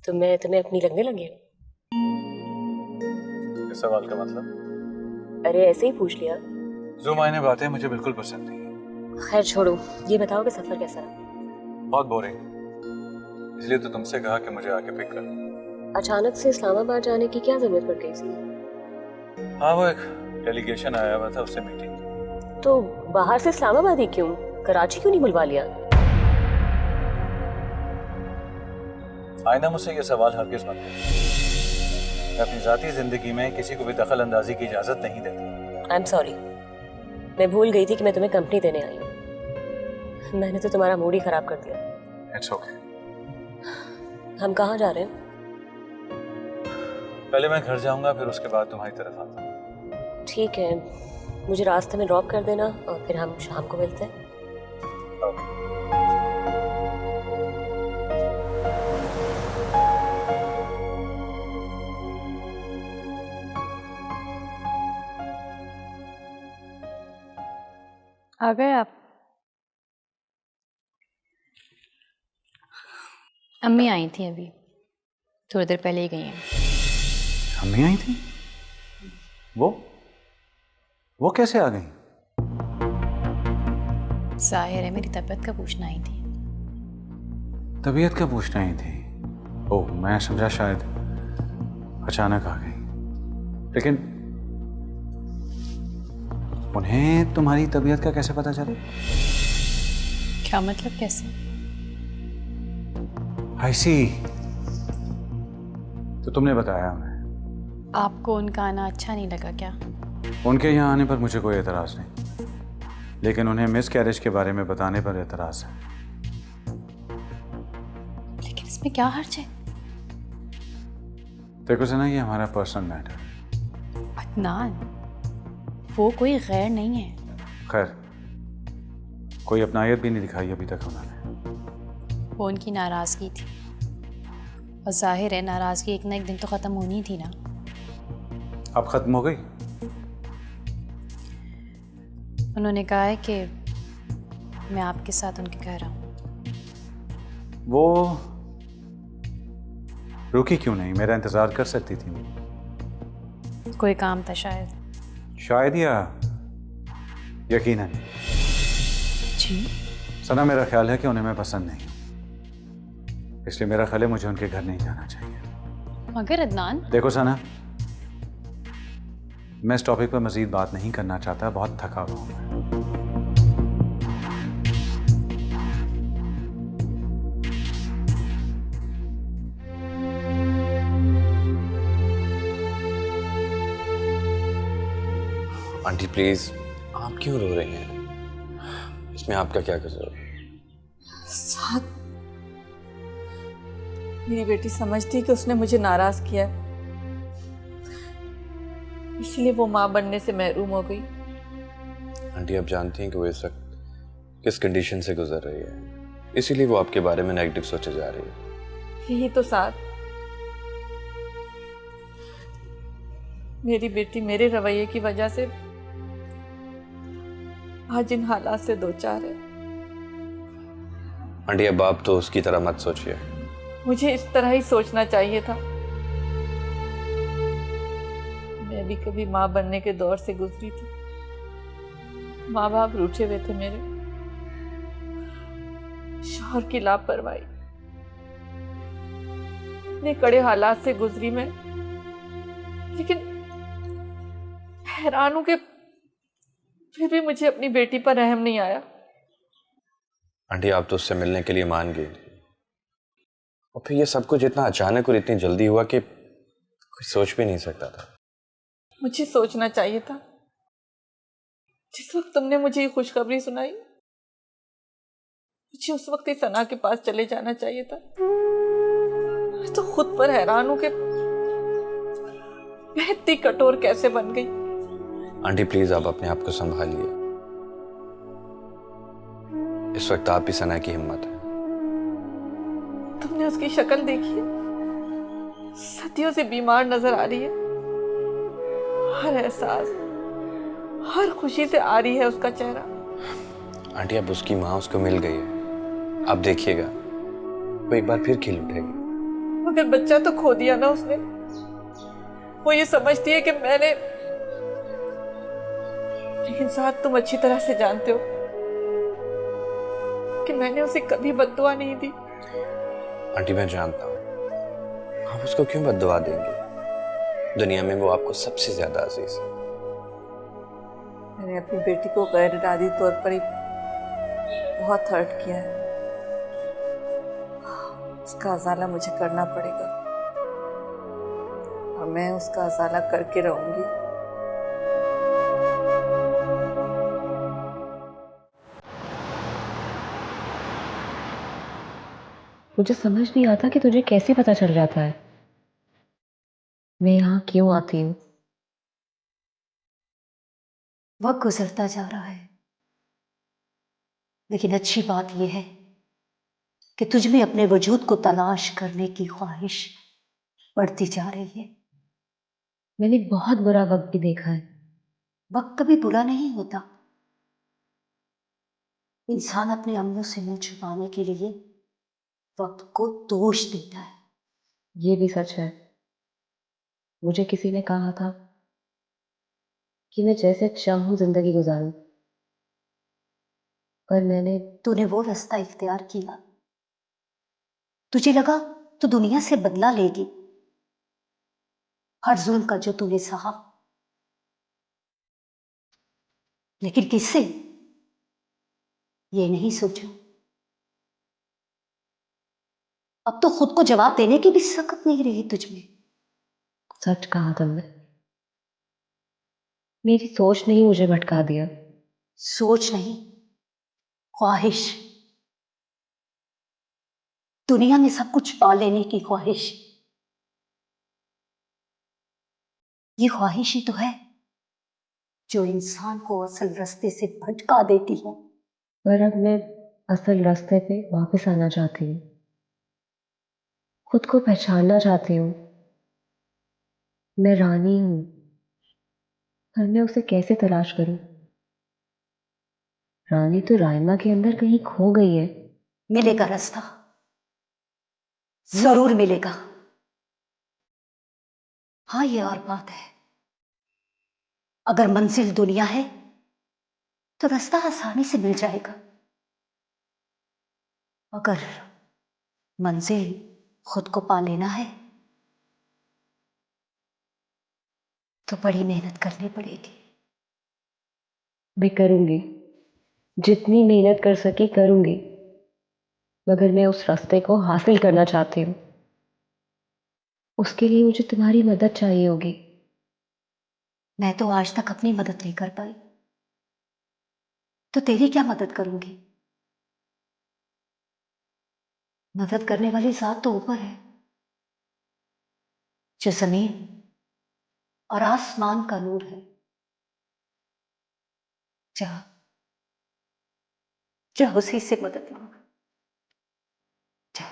तो मैं तुम्हें अपनी लगने लगी हूँ? इस सवाल का मतलब? अरे ऐसे ही पूछ लिया। जो मायने बातें मुझे बिल्कुल पसंद नहीं। खैर छोड़ो, ये बताओ कि सफर कैसा रहा? बहुत बोरिंग, इसलिए तो तुमसे कहा कि मुझे आके पिक कर। अचानक से इस्लामाबाद जाने की क्या जरूरत पड़ गई थी? हाँ, वो एक डेलीगेशन आया हुआ था, उससे मीटिंग। तो बाहर से इस्लामाबाद ही क्यों? कराची क्यों नहीं बुलवा लिया? आइंदा मुझसे ये सवाल हरगिज़ मत करो। मैं अपनी ज़ाती ज़िंदगी में किसी को भी दखल अंदाजी की इजाज़त नहीं देता। आई एम सॉरी, मैं भूल गई थी कि मैं तुम्हें कंपनी देने आई हूँ। मैंने तो तुम्हारा मूड ही खराब कर दिया। It's okay. हम कहाँ जा रहे हैं? पहले मैं घर जाऊंगा, फिर उसके बाद तुम्हारी तरफ आता हूँ। ठीक है, मुझे रास्ते में ड्रॉप कर देना और फिर हम शाम को मिलते हैं। आ गए आप? अम्मी आई थी अभी, थोड़ी देर पहले ही गई हैं। अम्मी आई थी? वो कैसे आ गई? जाहिर है मेरी तबीयत का पूछना आई थी। तबीयत का पूछना ही थी? ओह, मैं समझा शायद अचानक आ गई। लेकिन उन्हें तुम्हारी तबीयत का कैसे पता चला? क्या मतलब, कैसे? आई सी। तो तुमने बताया उन्हें? आपको उनका आना अच्छा नहीं लगा क्या? उनके यहाँ आने पर मुझे कोई एतराज़ नहीं, लेकिन उन्हें मिस कैरेज के बारे में बताने पर एतराज़ है। लेकिन इसमें क्या हर्ज है? देखो सना, ये हमारा पर्सनल मैटर है। अदनान, वो कोई गैर नहीं है। खैर, कोई अपनायत भी नहीं दिखाई अभी तक उन्होंने। वो उनकी नाराज़गी थी, और जाहिर है नाराज़गी एक ना एक दिन तो ख़त्म होनी थी ना। अब ख़त्म हो गई? उन्होंने कहा है कि मैं आपके साथ उनके घर आऊँ। वो रुकी क्यों नहीं? मेरा इंतज़ार कर सकती थी। कोई काम था शायद। शायद या यकीनन। जी? सना, मेरा ख्याल है कि उन्हें मैं पसंद नहीं हूं, इसलिए मेरा ख्याल है मुझे उनके घर नहीं जाना चाहिए। मगर अदनान। देखो सना, मैं इस टॉपिक पर मजीद बात नहीं करना चाहता, बहुत थका हुआ हूं मैं। आंटी प्लीज, आप क्यों रो रही हैं? इसमें आपका क्या कसूर? साथ मेरी बेटी समझती है कि उसने मुझे नाराज किया, इसलिए वो माँ बनने से महरूम हो गई। आंटी आप जानती हैं कि वो इस वक्त किस कंडीशन से गुजर रही है, इसीलिए वो आपके बारे में नेगेटिव सोचे जा रही है। यही तो साथ, मेरी बेटी मेरे रवैये की वजह से आज इन हालात से दो चार है। आंटी अब आप तो उसकी तरह मत सोचिए। मुझे इस तरह ही सोचना चाहिए था। मैं भी कभी माँ बनने के दौर से गुजरी थी। माँ बाप रूठे हुए थे मेरे, शौहर की लापरवाही, इतने कड़े हालात से गुजरी मैं, लेकिन हैरान हूं कि फिर भी मुझे अपनी बेटी पर रहम नहीं आया। आंटी आप तो उससे मिलने के लिए मान गई, और फिर ये सब कुछ इतना अचानक और इतनी जल्दी हुआ कि कोई सोच भी नहीं सकता था। मुझे सोचना चाहिए था। जिस वक्त तुमने मुझे ये खुशखबरी सुनाई, मुझे उस वक्त ही सना के पास चले जाना चाहिए था। मैं तो खुद पर हैरान हूं कि मैं इतनी कठोर कैसे बन गई। आंटी प्लीज आप अपने आप को संभालिए। इस वक्त आप ही सना की हिम्मत है। तुमने उसकी शक्ल देखी है? सदियों से बीमार नजर आ रही है। हर एहसास, हर खुशी से आ रही है उसका चेहरा। आंटी अब उसकी माँ उसको मिल गई है, आप देखिएगा वो एक बार फिर खिल उठेगी। मगर बच्चा तो खो दिया ना उसने। वो ये समझती है कि मैंने, लेकिन साथ तुम अच्छी तरह से जानते हो कि मैंने उसे कभी बद्दुआ नहीं दी। आंटी मैं जानता हूँ, आप उसको क्यों बद्दुआ देंगे? दुनिया में वो आपको सबसे ज्यादा अजीज है। मैंने अपनी बेटी को गैर इरादी तौर पर ही बहुत हर्ट किया है। उसका अजाला मुझे करना पड़ेगा, और मैं उसका अजाला करके रहूंगी। मुझे समझ नहीं आता कि तुझे कैसे पता चल जाता है मैं यहाँ क्यों आती हूँ। वक्त गुजरता जा रहा है, लेकिन अच्छी बात यह है कि तुझ में अपने वजूद को तलाश करने की ख्वाहिश बढ़ती जा रही है। मैंने बहुत बुरा वक्त भी देखा है। वक्त कभी बुरा नहीं होता। इंसान अपने अमलों से मुंह छुपाने के लिए वक्त को दोष देता है। ये भी सच है। मुझे किसी ने कहा था कि मैं जैसे चाहूं जिंदगी गुजारूं, पर तूने वो रास्ता इख्तियार किया। तुझे लगा तो दुनिया से बदला लेगी हर जुल्म का जो तूने सहा, लेकिन किससे ये नहीं सोचा। अब तो खुद को जवाब देने की भी सकत नहीं रही तुझ में। सच कहा तुमने। मेरी सोच ने ही मुझे भटका दिया। सोच नहीं, ख्वाहिश। दुनिया में सब कुछ पा लेने की ख्वाहिश। ये ख्वाहिश ही तो है जो इंसान को असल रास्ते से भटका देती है। पर अब मैं असल रास्ते पे वापस आना चाहती हूँ, खुद को पहचानना चाहती हूँ। मैं रानी हूँ, पर मैं उसे कैसे तलाश करूँ? रानी तो रायमा के अंदर कहीं खो गई है। मिलेगा रास्ता, जरूर मिलेगा। हाँ, ये और बात है, अगर मंजिल दुनिया है तो रास्ता आसानी से मिल जाएगा। अगर मंजिल खुद को पा लेना है तो बड़ी मेहनत करनी पड़ेगी। मैं करूँगी, जितनी मेहनत कर सकी करूँगी, मगर मैं उस रास्ते को हासिल करना चाहती हूँ। उसके लिए मुझे तुम्हारी मदद चाहिए होगी। मैं तो आज तक अपनी मदद नहीं कर पाई, तो तेरी क्या मदद करूंगी? मदद करने वाली जात तो ऊपर है, जो जमीन और आसमान का नूर है। जा जा उसी से मदद मांग। जा।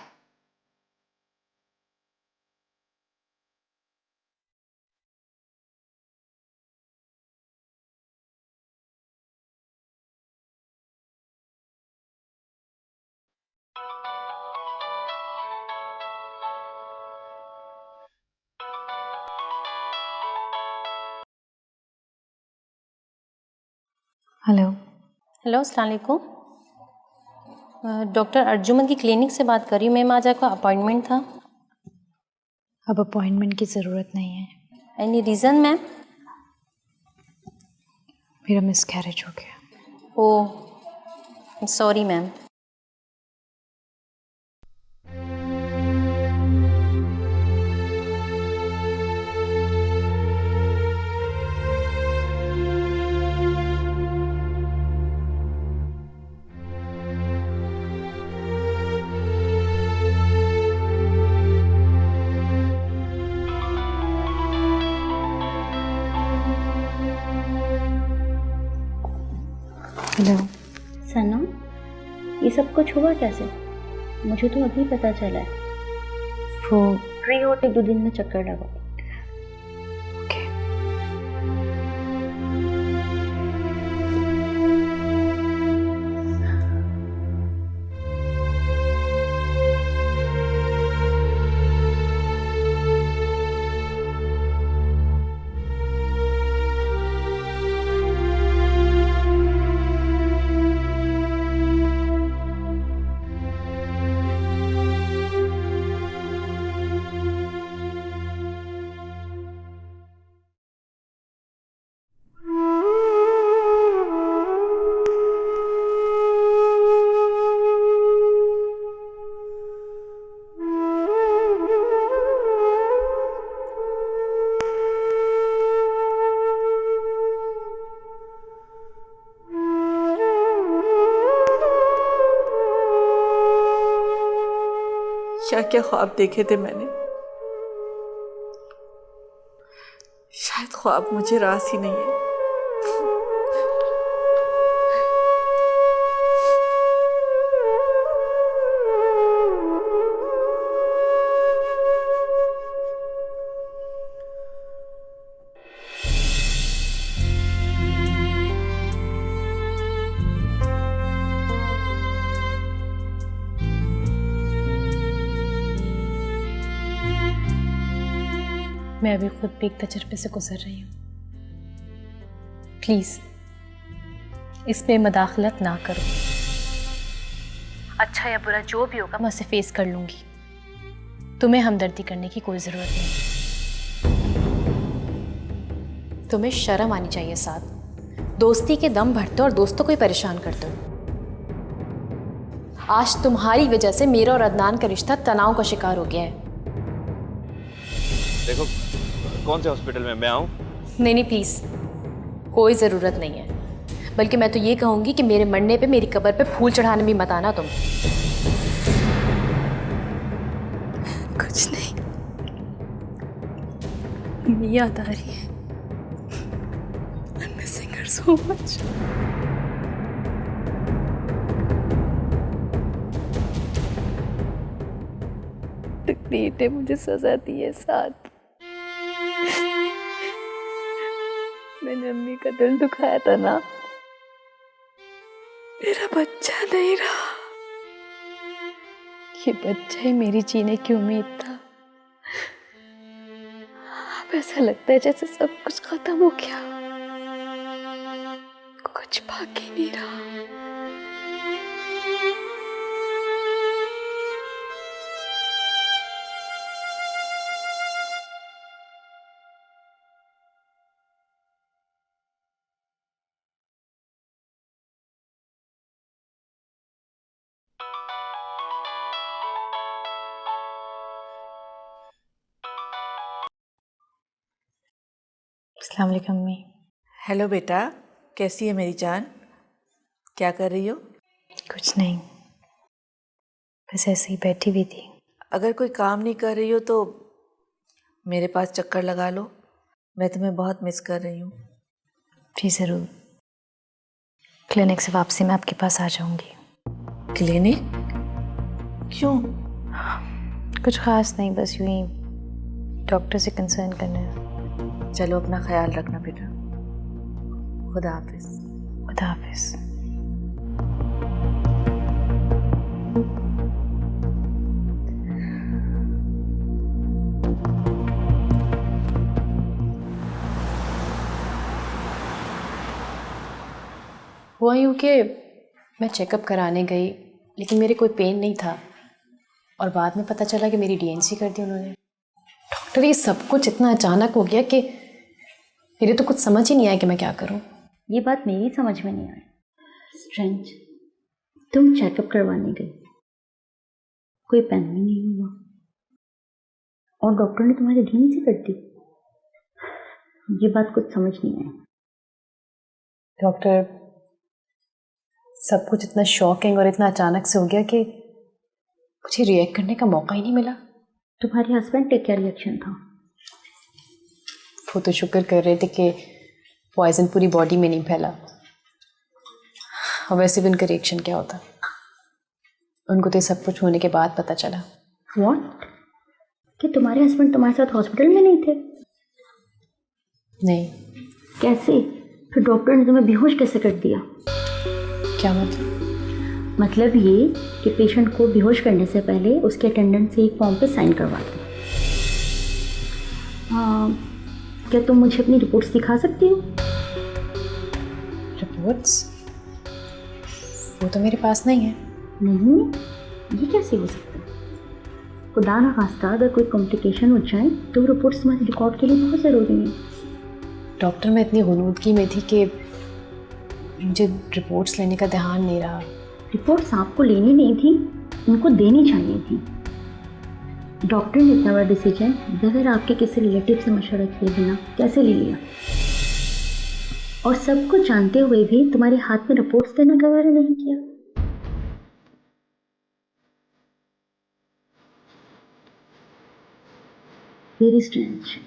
हेलो। हेलो, अस्सलाम वालेकुम। डॉक्टर अर्जुमन की क्लिनिक से बात कर रही हूँ मैम। आज आपका अपॉइंटमेंट था। अब अपॉइंटमेंट की ज़रूरत नहीं है। Any reason ma'am? मेरा मिसकैरेज हो गया। ओह, सॉरी मैम। हेलो। सनम, ये सब कुछ हुआ कैसे? मुझे तो अभी पता चला है। वो फ्री हो तो 2 दिन में चक्कर लगाओ। ओके। क्या क्या ख्वाब देखे थे मैंने। शायद ख्वाब मुझे रास ही नहीं है। मैं अभी खुद भी एक तजर्बे से गुजर रही हूँ। प्लीज़ इसमें मदाखलत ना करो। अच्छा या बुरा जो भी होगा मैं उसे फेस कर लूँगी। तुम्हें हमदर्दी करने की कोई ज़रूरत नहीं। तुम्हें शर्म आनी चाहिए साथ। दोस्ती के दम भरते और दोस्तों को ही परेशान करते हो। आज तुम्हारी वजह से मेरा और अदनान का रिश्ता तनाव का शिकार हो गया है। देखो, कौन से हॉस्पिटल में मैं आऊँ? नहीं प्लीज़, कोई ज़रूरत नहीं है। बल्कि मैं तो ये कहूँगी कि मेरे मरने पे मेरी कब्र पे फूल चढ़ाने भी मत आना तुम। कुछ नहीं, याद आ रही है। I'm missing her so much. तकदीर ने मुझे सजा दी है साथ। मैंने अम्मी का दिल दुखाया था ना, मेरा बच्चा नहीं रहा, ये बच्चा ही मेरी जीने की उम्मीद था। अब ऐसा लगता है जैसे सब कुछ खत्म हो गया, कुछ बाकी नहीं रहा। अस्सलाम वालेकुम अम्मी। हेलो बेटा, कैसी है मेरी जान? क्या कर रही हो? कुछ नहीं, बस ऐसे ही बैठी हुई थी। अगर कोई काम नहीं कर रही हो तो मेरे पास चक्कर लगा लो, मैं तुम्हें बहुत मिस कर रही हूँ। जी ज़रूर, क्लिनिक से वापसी मैं आपके पास आ जाऊंगी। क्लिनिक? क्यों? कुछ खास नहीं, बस यूं ही डॉक्टर से कंसर्न करना है। चलो अपना ख्याल रखना बेटा। खुदा हाफिज। खुदा हाफिज। हुआ यूँ कि मैं चेकअप कराने गई, लेकिन मेरे कोई पेन नहीं था और बाद में पता चला कि मेरी डीएनसी कर दी उन्होंने। डॉक्टर, ये सब कुछ इतना अचानक हो गया कि मेरे तो कुछ समझ ही नहीं आया कि मैं क्या करूं। ये बात मेरी समझ में नहीं आई। स्ट्रेंज, तुम चेकअप करवाने गई, कोई पेन भी नहीं हुआ और डॉक्टर ने तुम्हारी डीएनसी कर दी। ये बात कुछ समझ नहीं आई। डॉक्टर, सब कुछ इतना शॉकिंग और इतना अचानक से हो गया कि मुझे रिएक्ट करने का मौका ही नहीं मिला। तुम्हारे हस्बैंड का क्या रिएक्शन था? वो तो शुक्र कर रहे थे कि पॉइजन पूरी बॉडी में नहीं फैला, और वैसे भी उनका रिएक्शन क्या होता, उनको तो सब कुछ होने के बाद पता चला। व्हाट? कि तुम्हारे हस्बैंड तुम्हारे साथ हॉस्पिटल में नहीं थे? नहीं। कैसे? फिर डॉक्टर ने तुम्हें बेहोश कैसे कर दिया? क्या मतलब? मतलब ये कि पेशेंट को बेहोश करने से पहले उसके अटेंडेंट से एक फॉर्म पे साइन करवाते हैं। क्या तुम मुझे अपनी रिपोर्ट्स दिखा सकती हो? रिपोर्ट्स? वो तो मेरे पास नहीं है। नहीं? ये कैसे हो सकता है? खुदा ना खास्ता अगर कोई कॉम्प्लिकेशन हो जाए तो रिपोर्ट्स तुम्हारे रिकॉर्ड के लिए बहुत ज़रूरी है। डॉक्टर, मैं इतनी गुनूदगी में थी कि मुझे रिपोर्ट्स लेने का ध्यान नहीं रहा। रिपोर्ट्स आपको लेनी नहीं थी, उनको देनी चाहिए थी। डॉक्टर ने इतना बड़ा डिसीजन बगैर आपके किसी रिलेटिव से मशवरा किए बिना कैसे ले लिया? और सब कुछ जानते हुए भी तुम्हारे हाथ में रिपोर्ट्स देना गवारा नहीं किया। Very strange.